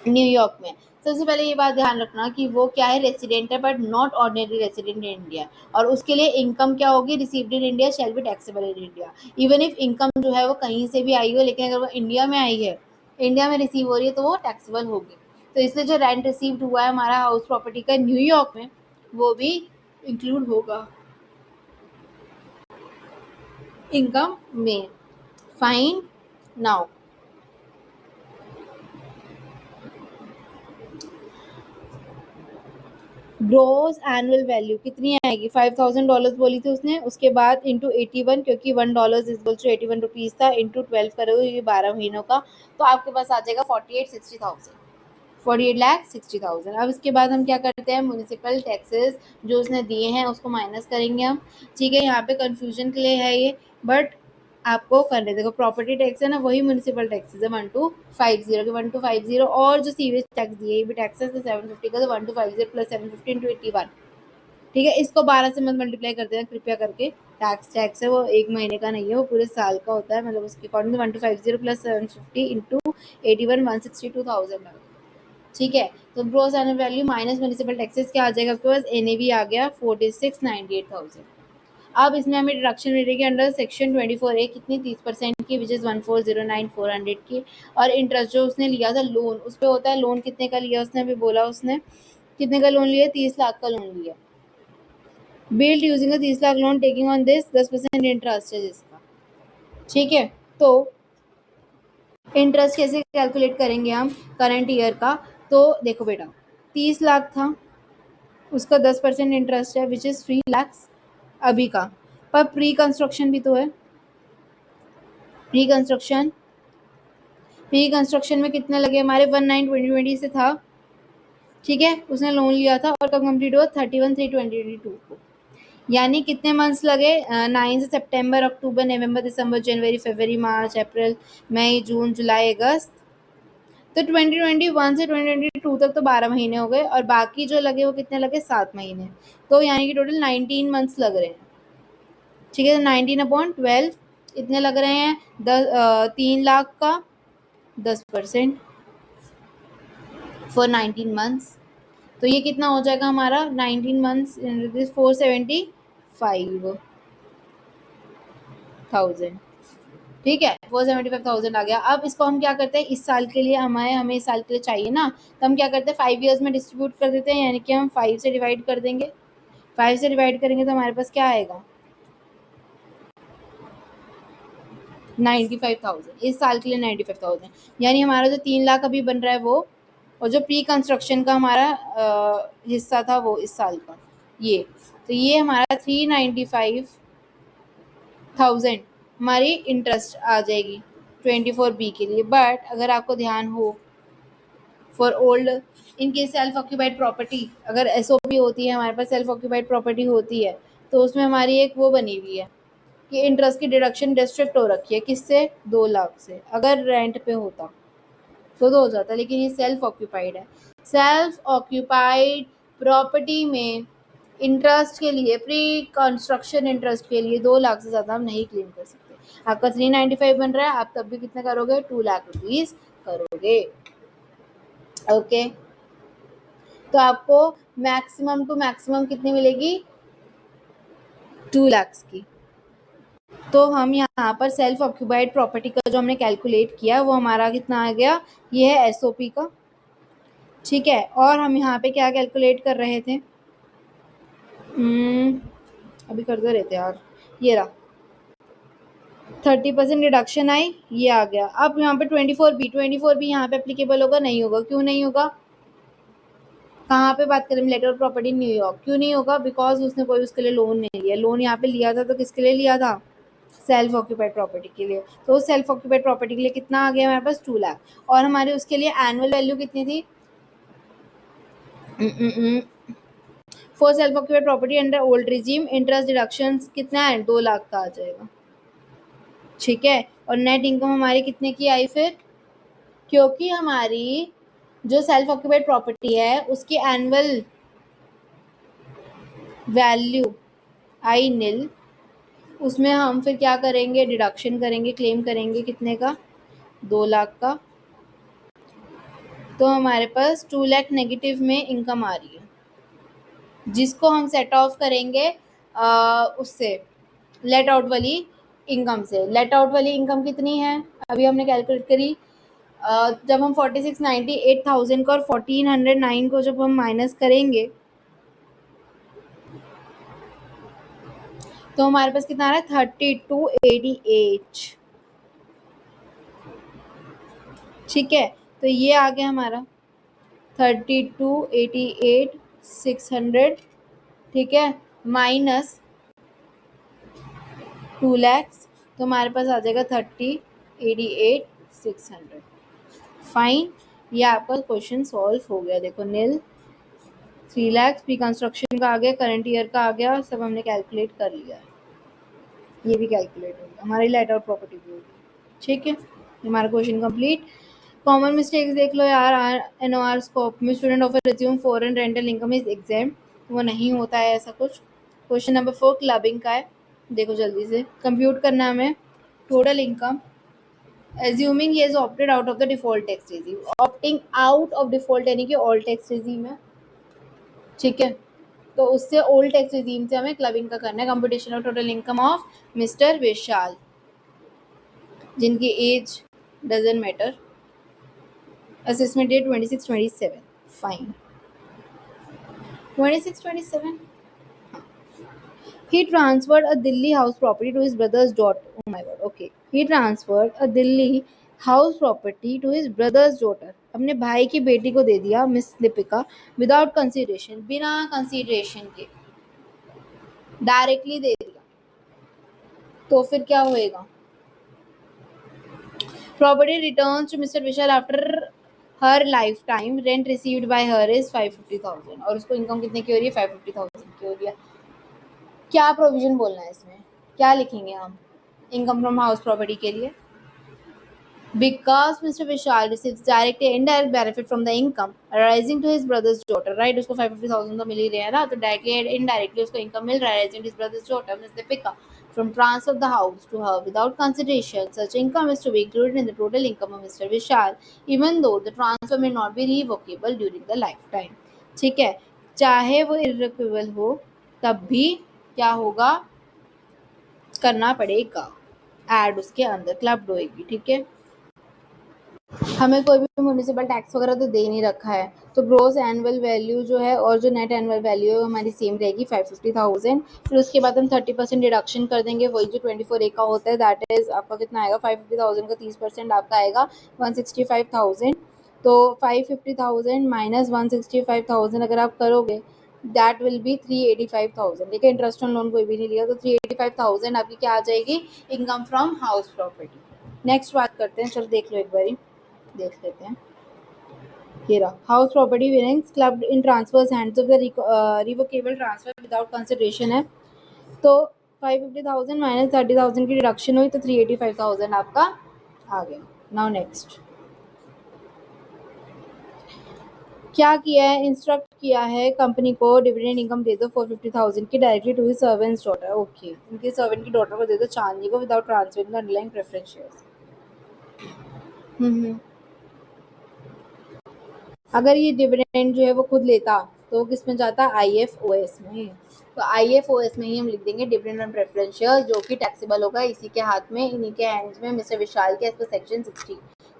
न्यूयॉर्क में। सबसे पहले ये बात ध्यान रखना कि वो क्या है, रेसिडेंट है but not ordinary resident in India, और उसके लिए इनकम क्या होगी, received in India shall be taxable in India. Even if income जो है वो कहीं से भी आई हो, लेकिन अगर वो इंडिया में आई है, इंडिया में रिसीव हो रही है, तो वो टैक्सेबल होगी। तो इसलिए जो रेंट रिसीव्ड हुआ है हमारा हाउस प्रॉपर्टी का न्यूयॉर्क में, वो भी इंक्लूड होगा इनकम में। Fine. Now gross annual value कितनी आएगी, $5,000 बोली थी उसने, उसके बाद इंटू 81, क्योंकि $1 इज टू 81 रुपीज था, इंटू 12 करोगे ये 12 महीनों का, तो आपके पास आ जाएगा 48,60,000। अब इसके बाद हम क्या करते हैं, म्यूनिसिपल टैक्सेस जो उसने दिए हैं उसको माइनस करेंगे हम, ठीक है। यहाँ पे कंफ्यूजन के लिए है ये, बट आपको करने देखो, प्रॉपर्टी टैक्स है ना, वही म्यूनिसिपल टैक्सेस है 1250 के, 1250, और जो सीवेज टैक्स दिए ये भी टैक्सेस है 750 का, तो 1250 प्लस 750 इंटू 81, ठीक है। इसको 12 से मत मल्टीप्लाई कर देना कृपया करके, टैक्स है वो एक महीने का नहीं है, वो पूरे साल का होता है, मतलब उसके अकॉर्डिंग 1250 प्लस 750 इंटू 81 162,000, ठीक है। तो gross annual value minus municipal taxes क्या आ जाएगा आपके पास, NAV आ गया 46,98,000। अब इसमें हमें डिडक्शन मिलेगी अंडर सेक्शन 24A कितनी, 30% की, विच इज 1,409,400 की। और इंटरेस्ट जो उसने लिया था लोन, उस पर होता है, लोन कितने का लिया उसने अभी बोला, उसने कितने का लोन लिया, 30 लाख का लोन लिया। Build using 30 lakh loan taking on this 10% interest है जिसका, ठीक है। तो इंटरेस्ट कैसे कैलकुलेट करेंगे हम करंट ईयर का, तो देखो बेटा 30 लाख था, उसका 10% इंटरेस्ट है विच इज 3 लाख अभी का, पर प्री कंस्ट्रक्शन भी तो है। प्री कंस्ट्रक्शन, प्री कंस्ट्रक्शन में कितने लगे हमारे, 1/9/2020 से था, ठीक है। उसने लोन लिया था और कब कंप्लीट हुआ 31/3/2022 को, यानी कितने मंथ्स लगे, 9 से सितंबर अक्टूबर नवंबर दिसंबर जनवरी फरवरी मार्च अप्रैल मई जून जुलाई अगस्त, तो 2021 से 2022 तक तो 12 महीने हो गए, और बाकी जो लगे वो कितने लगे 7 महीने, तो यानी कि टोटल 19 मंथ्स लग रहे हैं, ठीक है। 19/12 इतने लग रहे हैं, 3 लाख का 10% फॉर 19 मंथ्स, तो ये कितना हो जाएगा हमारा 19 मंथ्स 475,000, ठीक है। 475,000 आ गया। अब इसको हम क्या करते हैं, इस साल के लिए हमें इस साल के लिए चाहिए ना, तो हम क्या करते हैं 5 ईयर्स में डिस्ट्रीब्यूट कर देते हैं, यानी कि हम 5 से डिवाइड कर देंगे। 5 से डिवाइड करेंगे तो हमारे पास क्या आएगा 95,000, इस साल के लिए 95,000, यानी हमारा जो 3 लाख अभी बन रहा है वो और जो प्री कंस्ट्रक्शन का हमारा हिस्सा था वो इस साल का ये, तो ये हमारा 395,000 हमारी इंटरेस्ट आ जाएगी 24B के लिए। बट अगर आपको ध्यान हो, for old in case self occupied property, अगर SOP होती है हमारे पास, सेल्फ ऑक्यूपाइड प्रॉपर्टी होती है, तो उसमें हमारी एक वो बनी हुई है कि इंटरेस्ट की डिडक्शन डिस्ट्रिक्ट हो रखी है, किससे, 2 लाख से। अगर रेंट पे होता तो हो जाता, लेकिन ये सेल्फ ऑक्यूपाइड है। सेल्फ ऑक्यूपाइड प्रॉपर्टी में इंटरेस्ट के लिए, प्री कंस्ट्रक्शन इंटरेस्ट के लिए 2 लाख से ज़्यादा हम नहीं क्लेम कर सकते। आपका 395 बन रहा है, आप तब भी कितना करोगे, 2 लाख रुपीज़ करोगे। ओके, तो आपको मैक्सिमम टू मैक्सिमम कितनी मिलेगी, 2 लाख की। तो हम यहाँ पर सेल्फ ऑक्यूपाइड प्रॉपर्टी का जो हमने कैलकुलेट किया वो हमारा कितना आ गया, ये है SOP का, ठीक है। और हम यहाँ पे क्या कैलकुलेट कर रहे थे, अभी करते रहते यार, ये रहा 30% डिडक्शन आई, ये आ गया। अब यहाँ पे 24B यहाँ पे एप्लीकेबल होगा, नहीं होगा, क्यों नहीं होगा, कहाँ पे बात करें, लेटर ऑफ प्रॉपर्टी न्यूयॉर्क, क्यों नहीं होगा, बिकॉज उसने कोई उसके लिए लोन नहीं लिया। लोन यहाँ पे लिया था तो किसके लिए लिया था, सेल्फ ऑक्यूपाइड प्रॉपर्टी के लिए। तो सेल्फ ऑक्यूपाइड प्रॉपर्टी के लिए कितना आ गया हमारे पास, 2 लाख। और हमारे उसके लिए एनुअल वैल्यू कितनी थी, for self occupied property under old regime interest deduction कितना है, 2 लाख का आ जाएगा, ठीक है। और नेट इनकम हमारी कितने की आई फिर, क्योंकि हमारी जो सेल्फ ऑक्यूपाइड प्रॉपर्टी है उसकी एनुअल वैल्यू आई नील, उसमें हम फिर क्या करेंगे, डिडक्शन करेंगे, क्लेम करेंगे कितने का, 2 लाख का। तो हमारे पास 2 लाख नेगेटिव में इनकम आ रही है, जिसको हम सेट ऑफ करेंगे उससे, लेट आउट वाली इनकम से। लेट आउट वाली इनकम कितनी है, अभी हमने कैलकुलेट करी, जब हम 4698,000 को और 1409 को जब हम माइनस करेंगे तो हमारे पास कितना आ रहा है, 3288, ठीक है। तो ये आ गया हमारा 3288,600, ठीक है, माइनस 2 लैक्स, तो हमारे पास आ जाएगा 30,88,600। फाइन, ये आपका क्वेश्चन सॉल्व हो गया। देखो नील, 3 लैक्स प्री कंस्ट्रक्शन का आ गया, करंट ईयर का आ गया, सब हमने कैलकुलेट कर लिया है। ये भी कैलकुलेट हो गया, हमारी लेटर ऑफ प्रॉपर्टी भी होगी, ठीक है। हमारा क्वेश्चन कंप्लीट। कॉमन मिस्टेक्स देख लो यार, NOR स्कोप में student offer resume foreign rental income is exam, वो नहीं होता है ऐसा कुछ। क्वेश्चन नंबर 4 क्लबिंग का है, देखो जल्दी से कंप्यूट करना है हमें, total income assuming he has opted out of the default tax regime, opting out of default यानी कि ओल्ड टैक्स रेजिम है, ठीक है। तो उससे ओल्ड टैक्स रेजिम से हमें क्लबिंग का करना है। Computation of total income of mister Vishal, जिनकी age doesn't matter, assessment date 26-27, fine 26-27। He transferred a Delhi house property to his brother's daughter. Oh my god, okay. He transferred a Delhi house property to his brother's daughter. अपने भाई की बेटी को दे दिया miss Deepika, without consideration, बिना consideration के directly दे दिया, तो फिर क्या होएगा, property returns to mister Vishal after her life time, rent received by her is 550,000, और उसको इनकम कितने की हो रही है, 550,000 की हो रही है। क्या प्रोविजन बोलना है इसमें, क्या लिखेंगे हम इनकम फ्रॉम हाउस प्रॉपर्टी के लिए, because mister Vishal receives direct and indirect benefit from the income arising to his brother's daughter, right, उसको 550,000 तो मिल ही रहा है ना, तो डायरेक्टली एंड इनडायरेक्टली उसको इनकम मिल रहा है arising to his brother's daughter miss Deepika from transfer of the house to her without consideration. Such income is to be included in the total income of Mr. Vishal, even though the transfer may not be revocable during the lifetime. ठीक है, चाहे वो irrevocable हो तब भी क्या होगा, करना पड़ेगा, ऐड उसके अंदर क्लब्ड होएगी, ठीक है। हमें कोई भी म्यूनिसिपल टैक्स वगैरह तो दे नहीं रखा है, तो ग्रोस एनुअल वैल्यू जो है और जो नेट एनुअल वैल्यू है हमारी सेम रहेगी 550,000। फिर उसके बाद हम 30% डिडक्शन कर देंगे, वही जो 24A का होता है, दैट इज आपका कितना आएगा, 550,000 का 30% आपका आएगा 165,000, तो 550,000 माइनस 165,000 अगर आप करोगे दैट विल बी 385,000। ठीक है, इंटरेस्ट ऑन लोन कोई भी नहीं लिया तो 385,000 आपकी क्या आ जाएगी, income from house property. Next बात करते हैं, चलो देख लो एक बारी, देख लेते हैं। ये रहा, house property winnings clubbed in transfers hands of the revocable transfer without consideration है। तो 550,000 माइनस 30,000 की डिडक्शन हुई तो 385,000 आपका आ गया। नाउ नेक्स्ट क्या किया है, इंस्ट्रक्ट किया है कंपनी को डिविडेंड इनकम दे दो 450,000 की directly to servants daughter. Okay, उनके सर्वेंट की डॉटर को दे दो चांदनी को without transferring the underlying preference shares. अगर ये डिविडेंड जो है वो खुद लेता तो किस में जाता, IFOS में। तो IFOS में ही हम लिख देंगे डिविडेंड ऑन प्रेफरेंस शेयर, जो कि टैक्सेबल होगा इसी के हाथ में, इन्हीं के हैंड्स में, मिस्टर विशाल के एज पर सेक्शन 60।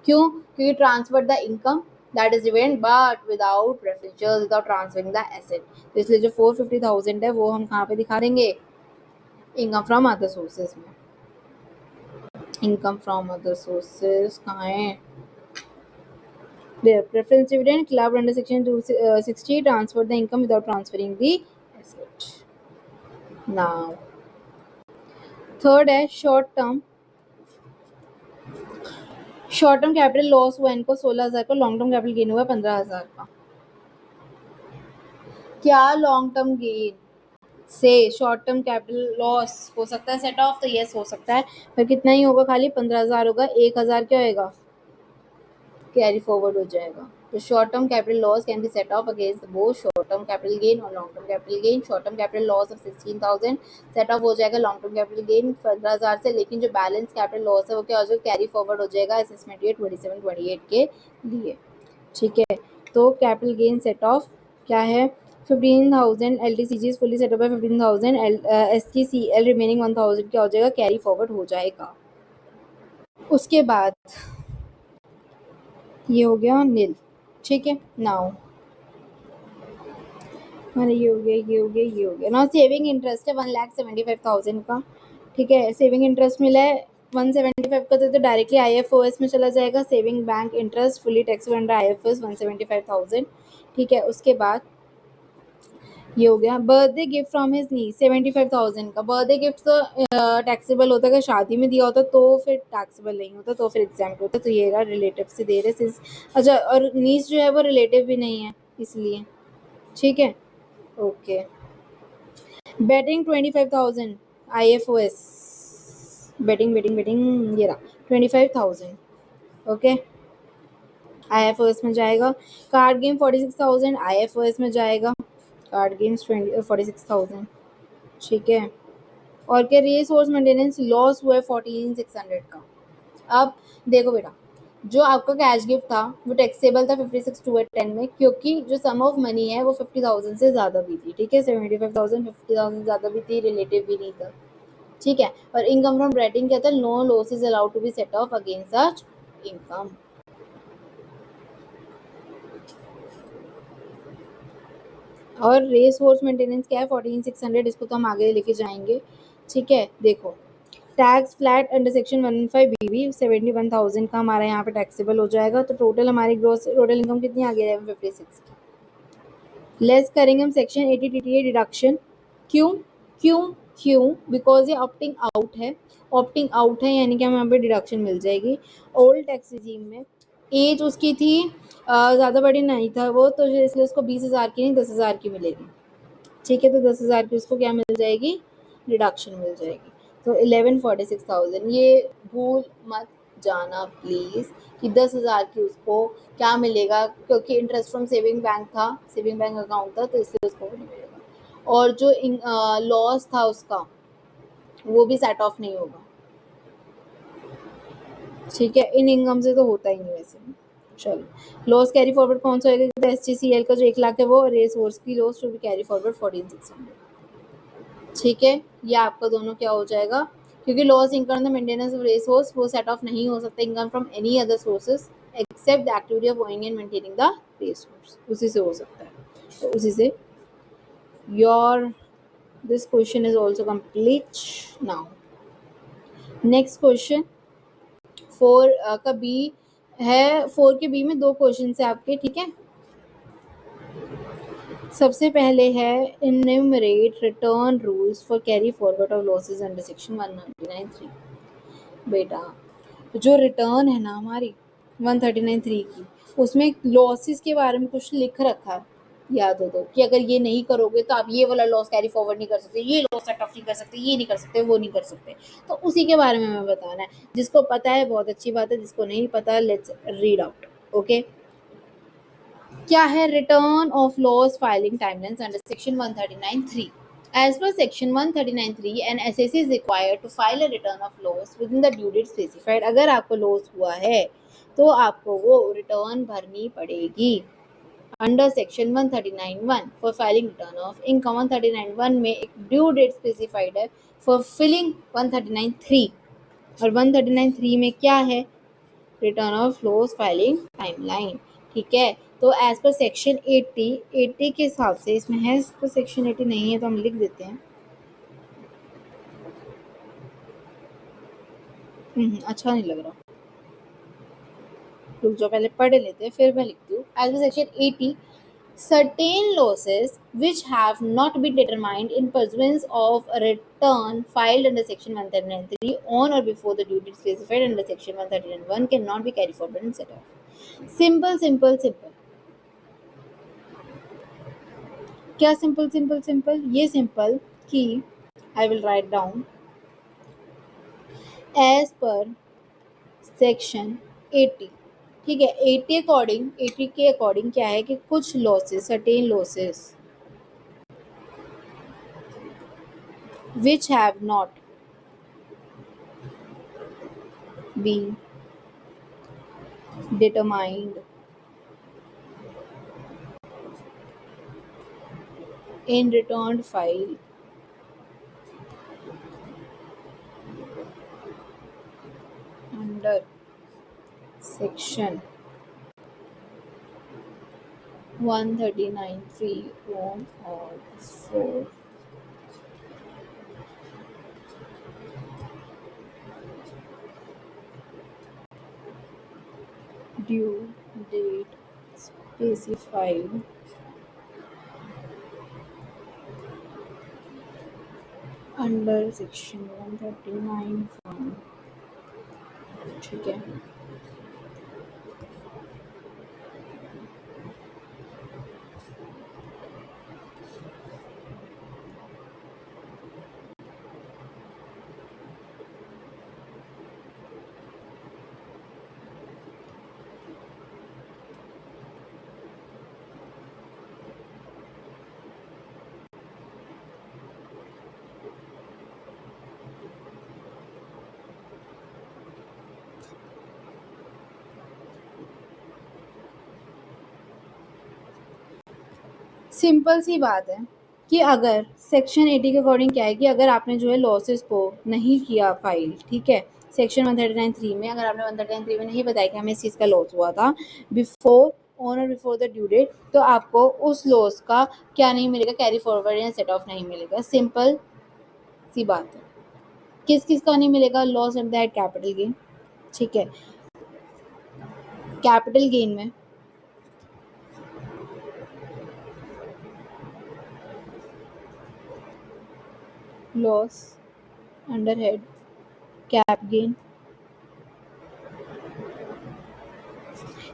क्यों, क्योंकि transfer the income that is dividend but without preference share without transferring the asset. तो इसलिए जो 450,000 है वो हम कहाँ पे दिखा देंगे, इनकम फ्रॉम अदर सोर्सेज में। इनकम फ्रॉम अदर सोर्सेज कहाँ है, their preference dividend clubbed under section 260 transferred the income without transferring the asset. Now third है शॉर्ट टर्म कैपिटल लॉस हुआ इनको 16,000 का, लॉन्ग टर्म कैपिटल गेन हुआ 15,000 का। क्या लॉन्ग टर्म गेन से शॉर्ट टर्म कैपिटल लॉस हो सकता है सेट ऑफ, तो यस हो सकता है, पर कितना ही होगा, खाली 15,000 होगा, 1,000 क्या होगा, कैरी फॉरवर्ड हो जाएगा। तो short term capital loss can be set off against both short term capital gain और long term capital gain. Short term capital loss of 16,000 set off हो जाएगा लॉन्ग टर्म कैपिटल गेन 15,000 से, लेकिन जो balance capital loss है वो क्या हो जाएगा, कैरी फॉरवर्ड हो जाएगा असेसमेंट ईयर 27-28 के लिए। ठीक है, तो कैपिटल गेन सेट ऑफ क्या है, 15,000 LTCG फुली सेट ऑफ है, 15,000 STCL रिमेनिंग 1,000 क्या हो जाएगा, कैरी फॉरवर्ड हो जाएगा। उसके बाद ये हो गया नील। ठीक है, नाउ ये हो गया, ये हो गया, ये हो गया। नाउ सेविंग इंटरेस्ट है 1,75,000 का। ठीक है, सेविंग इंटरेस्ट मिला है 175 का, तो डायरेक्टली IFOS में चला जाएगा। Saving bank interest fully taxable under IFOS 175,000। ठीक है, उसके बाद ये हो गया बर्थडे गिफ्ट फ्रॉम हिज नी 75,000 का। बर्थडे गिफ्ट तो टैक्सेबल होता है, अगर शादी में दिया होता तो फिर टैक्सेबल नहीं होता, तो फिर एग्जाम्प्ट होता। तो ये रहा रिलेटिव से दे रहे। अच्छा, और नीस जो है वो रिलेटिव भी नहीं है इसलिए। ठीक है, ओके। बैटिंग 25,000 IFOS, बैटिंग ये रहा 25,000। ओके, IFOS में जाएगा। कार्ड गेम 46,000 IFOS में जाएगा। Card games 46,000। ठीक है, और क्या रिसोर्स मेंटेनेंस लॉस हुआ है 14,600 का। अब देखो बेटा, जो आपका कैश गिफ्ट था वो टैक्सेबल था 56,210 में, क्योंकि जो सम ऑफ मनी है वो 50,000 से ज़्यादा भी थी। ठीक है, 75,000 50,000 ज़्यादा भी थी, रिलेटिव भी नहीं था। ठीक है, और इनकम फ्रॉम रेटिंग क्या था, no loss is allowed to be set off against such income. और रेस हॉर्स मेंटेनेंस क्या है 14,600, इसको तो हम आगे लेके जाएंगे। ठीक है, देखो tax flat under section 15BB 71,000 का हमारा यहाँ पे टैक्सेबल हो जाएगा। तो टोटल हमारी ग्रोस टोटल इनकम कितनी आ गई है 56 की। लेस करेंगे हम सेक्शन 80 TTA डिडक्शन। क्यों क्यों क्यों, बिकॉज ये ऑप्टिंग आउट है। ऑप्टिंग आउट है यानी कि हमें यहाँ पे डिडक्शन मिल जाएगी। ओल्ड टैक्स रिजीम में एज उसकी थी ज़्यादा बड़ी नहीं था वो, तो इसलिए उसको 20,000 की नहीं 10,000 की मिलेगी। ठीक है, तो 10,000 की उसको क्या मिल जाएगी, डिडक्शन मिल जाएगी। तो 1146,000, ये भूल मत जाना प्लीज़ कि 10,000 की उसको क्या मिलेगा, क्योंकि इंटरेस्ट फ्रॉम सेविंग बैंक था, सेविंग बैंक अकाउंट था, तो इसलिए उसको नहीं मिलेगा। और जो लॉस था उसका वो भी सेट ऑफ नहीं होगा। ठीक है, इन इनकम से तो होता ही नहीं वैसे। चलो, लॉस कैरी फॉरवर्ड कौन सा होगा, तो STCL का जो 1 लाख है वो रेस हॉर्स की loss to be carry forward 14,600। ठीक है, ये आपका दोनों क्या हो जाएगा, क्योंकि loss income the maintenance of race horse वो सेट ऑफ नहीं हो सकता income from any other sources except the activity of owning and maintaining the race horse, उसी से हो सकता है। तो उसी से your this question is also complete. Now next question 4 का बी है 4 के बी में 2 क्वेश्चन है आपके, ठीक है। सबसे पहले है enumerate return rules for carry forward of losses under section 139(3). बेटा जो रिटर्न है ना हमारी 139(3) की, उसमें लॉसेस के बारे में कुछ लिख रखा है, याद हो तो, कि अगर ये नहीं करोगे तो आप ये वाला लॉस कैरी फॉरवर्ड नहीं कर सकते, ये लॉस सेट ऑफ नहीं कर सकते, ये नहीं कर सकते, वो नहीं कर सकते। तो उसी के बारे में हमें बताना है। जिसको पता है बहुत अच्छी बात है, जिसको नहीं पता लेट्स रीड आउट। ओके, क्या है return of loss filing timelines under section 139(3). As per section 139(3), an assessee is required to file a return of loss within the due date specified। अगर आपको लॉस हुआ है तो आपको वो रिटर्न भरनी पड़ेगी under section 139(1) for filing return of income. 139(1) में एक ड्यू डेट स्पेसिफाइड है फॉर फिलिंग 139(3), और 139(3) में क्या है, return of loss filing timeline, ठीक है। तो एज पर सेक्शन 80 के हिसाब से इसमें है, इस पर सेक्शन 80 नहीं है तो हम लिख देते हैं। अच्छा नहीं लग रहा, रुक जाओ पहले पढ़ लेते हैं फिर मैं लिखती हूँ। As per section 80, certain losses which have not been determined in pursuance of a return filed under section 139(3) on or before the due date specified under section 139(1) cannot be carried forward and set off। Simple simple simple, क्या simple simple simple, ये simple कि I will write down as per section 80, ठीक है। 80 के according क्या है कि कुछ losses, certain losses which have not been determined in returned file under section 139(3) on or before due date specified under section 139(1), ठीक है। सिंपल सी बात है कि अगर सेक्शन 80 के अकॉर्डिंग क्या है कि अगर आपने जो है लॉसेस को नहीं किया फाइल, ठीक है, सेक्शन 139(3) में अगर आपने 139(3) में नहीं बताया कि हमें इस चीज़ का लॉस हुआ था बिफोर ऑन और बिफोर द ड्यू डेट, तो आपको उस लॉस का क्या नहीं मिलेगा, कैरी फॉरवर्ड या सेट ऑफ नहीं मिलेगा। सिंपल सी बात है। किस किस का नहीं मिलेगा, loss at that capital gain, ठीक है। कैपिटल गेन में loss under head cap gain,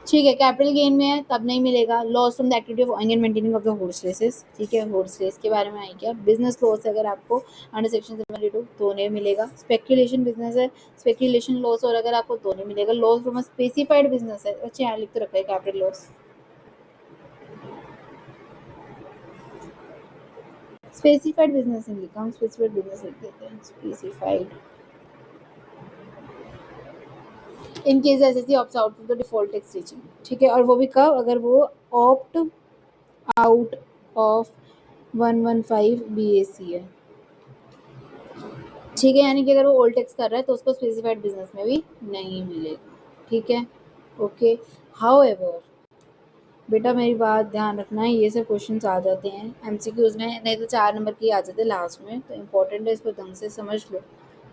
ठीक है। कैपिटल गेन में है तब नहीं मिलेगा। Loss from the activity of owning and maintaining of the horse races, ठीक है, हॉर्स रेस के बारे में आई क्या। बिजनेस लॉस अगर आपको अंडर सेक्शन 72 तो नहीं मिलेगा। स्पेक्यूलेशन बिजनेस है, स्पेक्यूलेशन लॉस और अगर आपको तो नहीं मिलेगा। Loss from a specified business है, अच्छा यहाँ लिख तो रखा है कैपिटल लॉस, स्पेसिफाइड बिजनेस नहीं लिखा, हम स्पेसिफाइड बिजनेस लिख देते हैं, specified in case SSC opt out of the default tax reaching, ठीक है। और वो भी कब, अगर वो ऑप्ट आउट ऑफ 115 बीएसी है, ठीक है। यानी कि अगर वो ओल्ड टैक्स कर रहा है तो उसको स्पेसिफाइड बिजनेस में भी नहीं मिलेगा, ठीक है। ओके, हाउएवर बेटा मेरी बात ध्यान रखना है, ये सब क्वेश्चंस आ जाते हैं एमसीक्यूज में, नहीं तो 4 नंबर के आ जाते हैं लास्ट में, तो इम्पोर्टेंट है, इसको ढंग से समझ लो,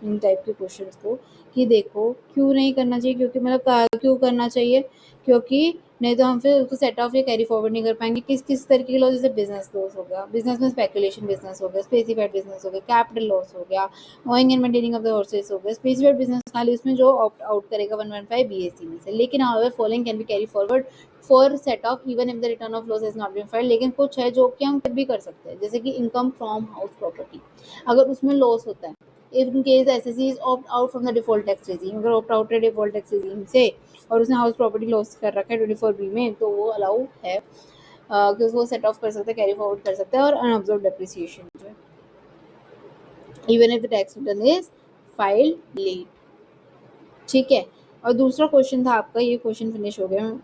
इन टाइप के क्वेश्चंस को कि देखो क्यों नहीं करना चाहिए, क्योंकि मतलब क्यों करना चाहिए, क्योंकि नहीं तो हम फिर उसको सेट ऑफ या कैरी फॉरवर्ड नहीं कर पाएंगे। किस किस तरीके के लॉस, जैसे बिजनेस लॉस हो गया, बिजनेस में स्पेकुलेशन बिजनेस हो गया, स्पेसिफाइड बिजनेस हो गया, कैपिटल लॉस हो गया, owing and maintaining of the horses हो गया। स्पेसिफाइड बिजनेस खाली उसमें जो ऑप्ट आउट करेगा 115 बीएससी में से, लेकिन however following can be carry forward for set off even if the return of loss has not been filed. लेकिन कुछ है जो कि हम फिर भी कर सकते हैं, जैसे कि इनकम फ्रॉम हाउस प्रॉपर्टी, अगर उसमें लॉस होता है, if in case the SSE is opt out from the default tax regime, अगर opt out है default tax regime से और उसने हाउस प्रॉपर्टी लॉस कर रखा है 24B में, तो वो अलाउ है कि उसको सेट ऑफ कर सकते हैं, कैरी फॉरवर्ड कर सकते हैं। और अनअब्जॉर्ब डेप्रिसिएशन जो है, even if the tax return is filed late, ठीक है। और दूसरा क्वेश्चन था आपका, ये क्वेश्चन फिनिश हो गया।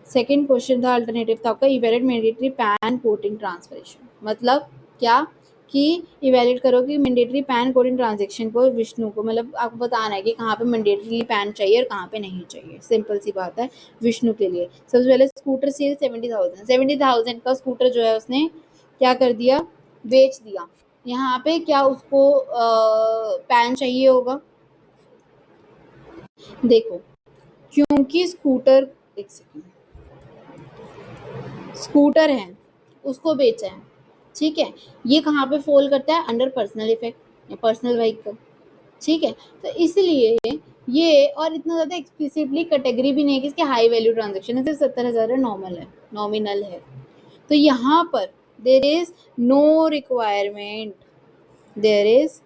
सेकंड क्वेश्चन था, अल्टरनेटिव था आपका, इवैल्यूएट मैंडेटरी पैन कोडिंग ट्रांसफरेशन, मतलब क्या कि इवैल्यूएट करो कि मैंडेटरी पैन कोडिंग ट्रांजैक्शन को विष्णु को, मतलब आपको बताना है कि कहाँ पे मैंडेटरी पैन चाहिए और कहाँ पे नहीं चाहिए। सिंपल सी बात है। विष्णु के लिए सबसे पहले स्कूटर सेल 70,000 का स्कूटर जो है उसने क्या कर दिया, बेच दिया। यहाँ पे क्या उसको पैन चाहिए होगा? देखो, क्योंकि स्कूटर, एक सेकेंड, स्कूटर है, उसको बेचा है, ठीक है। ये कहाँ पे फॉल करता है? अंडर पर्सनल इफेक्ट या पर्सनल व्हीकल, ठीक है। तो इसलिए ये, और इतना ज्यादा एक्सप्लिसिटली कैटेगरी भी नहीं है कि इसके हाई वैल्यू ट्रांजेक्शन है, सिर्फ 70,000 नॉर्मल है, नॉमिनल है। तो यहाँ पर there is no requirement, there is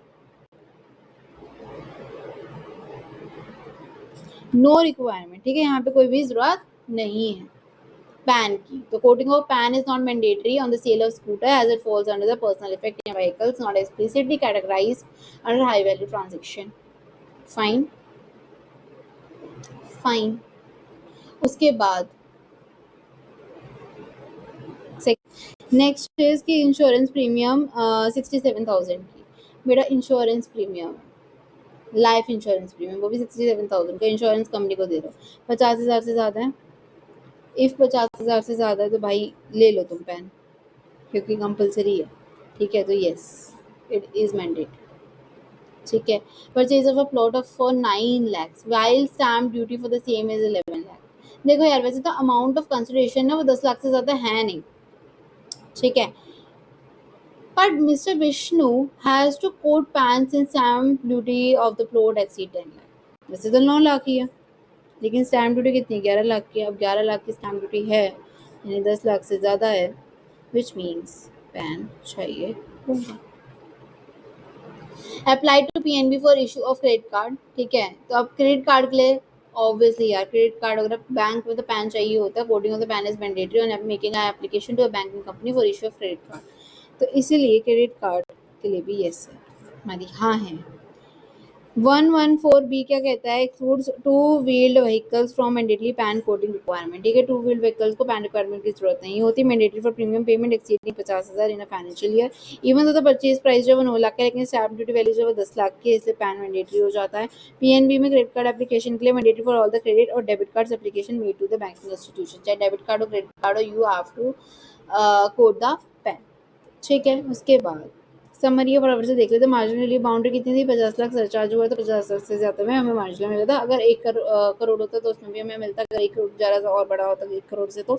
no requirement, ठीक है। यहाँ पे कोई भी जरूरत नहीं है पैन की। तो quoting of PAN is not mandatory on the sale of scooter as it falls under the personal effect in vehicles not explicitly categorized under high value transaction. Fine, fine. उसके बाद नेक्स्ट इज की insurance premium 67,000 की। बेटा insurance premium, life insurance premium, वो भी 67,000 का insurance company को दे रहे हो। 50,000 से ज़्यादा है, इफ़ 50,000 से ज़्यादा है तो भाई ले लो तुम पैन, क्योंकि कंपलसरी है, ठीक है। तो यस, इट इज़ मैंडेटरी, ठीक है। Purchase of a plot of for 9 lakhs while stamp duty for the same is 11 lakh. देखो यार, वैसे तो अमाउंट ऑफ कंसिडरेशन ना वो 10 लाख से ज़्यादा है नहीं, ठीक है। But Mr. Vishnu has to quote PAN since stamp duty of the plot exceed 10 lakh। वैसे तो 9 लाख ही है, लेकिन स्टैम्प ड्यूटी कितनी, 11 लाख की। अब 11 लाख की स्टैम्प ड्यूटी है, यानी 10 लाख से ज़्यादा है, विच मीन्स पैन चाहिए होगा। Apply to PNB for issue of credit card, ठीक है। तो अब क्रेडिट कार्ड के लिए ऑब्वियसली यार, क्रेडिट कार्ड अगर बैंक में तो पैन चाहिए होता है। Quoting of the PAN is mandatory on making an application to a banking company for issue of credit card. तो इसीलिए क्रेडिट कार्ड के लिए भी यस है हमारी, हाँ है। 114B क्या कहता है, excludes two wheeled vehicles from mandatory PAN quoting requirement, ठीक है। टू व्हील्ड व्हीकल्स को पैन रिक्वायरमेंट की जरूरत नहीं होती। Mandatory for premium payment exceeding 50,000 in a financial year, even तो परचेज प्राइस जो है 9 लाख है, लेकिन स्टैम्प ड्यूटी वैल्यू जो है 10 लाख की है, इसलिए पैन मैंडेटरी हो जाता है। पीएनबी में क्रेडिट कार्ड एप्लीकेशन के लिए mandatory for all the credit और debit card application made to the banking institution, चाहे डेबिट कार्ड हो क्रेडिट कार्ड हो, you have to code the PAN, ठीक है। उसके बाद समरी फटाफट से देख लेते। मार्जिनली बाउंड्री कितनी थी, 50 लाख सरचार्ज हुआ तो 50 लाख से ज़्यादा में हमें मार्जिनल मिला था। अगर 1 करोड़ होता तो उसमें भी हमें मिलता, अगर 1 करोड़ ज़्यादा सा और बड़ा होता 1 करोड़ से। तो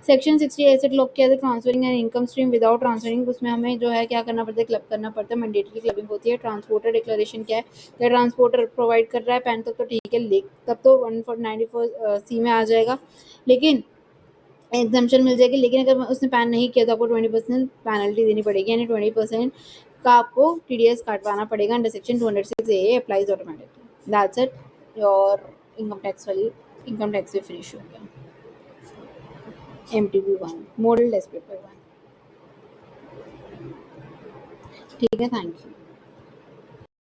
सेक्शन 60 एसेट लॉक किया था, transferring and income stream without transferring, उसमें हमें जो है क्या करना पड़ता है, क्लब करना पड़ता है। मैंडेटरी क्लबिंग होती है। ट्रांसपोर्टर डिक्लेरेशन क्या है, या ट्रांसपोर्टर प्रोवाइड कर रहा है पैन तक तो ठीक है, तब तो 194C में आ जाएगा, लेकिन एग्जाम्पशन मिल जाएगी। लेकिन अगर उसने पैन नहीं किया तो आपको 20% पेनल्टी देनी पड़ेगी, यानी 20% का आपको टीडीएस काटवाना पड़ेगा under section 206A applies automatically. That's it, your income tax वाली इनकम टैक्स भी फिनिश हो गया। MTB 1 मॉडल टेस्ट पेपर 1, ठीक है। Thank you.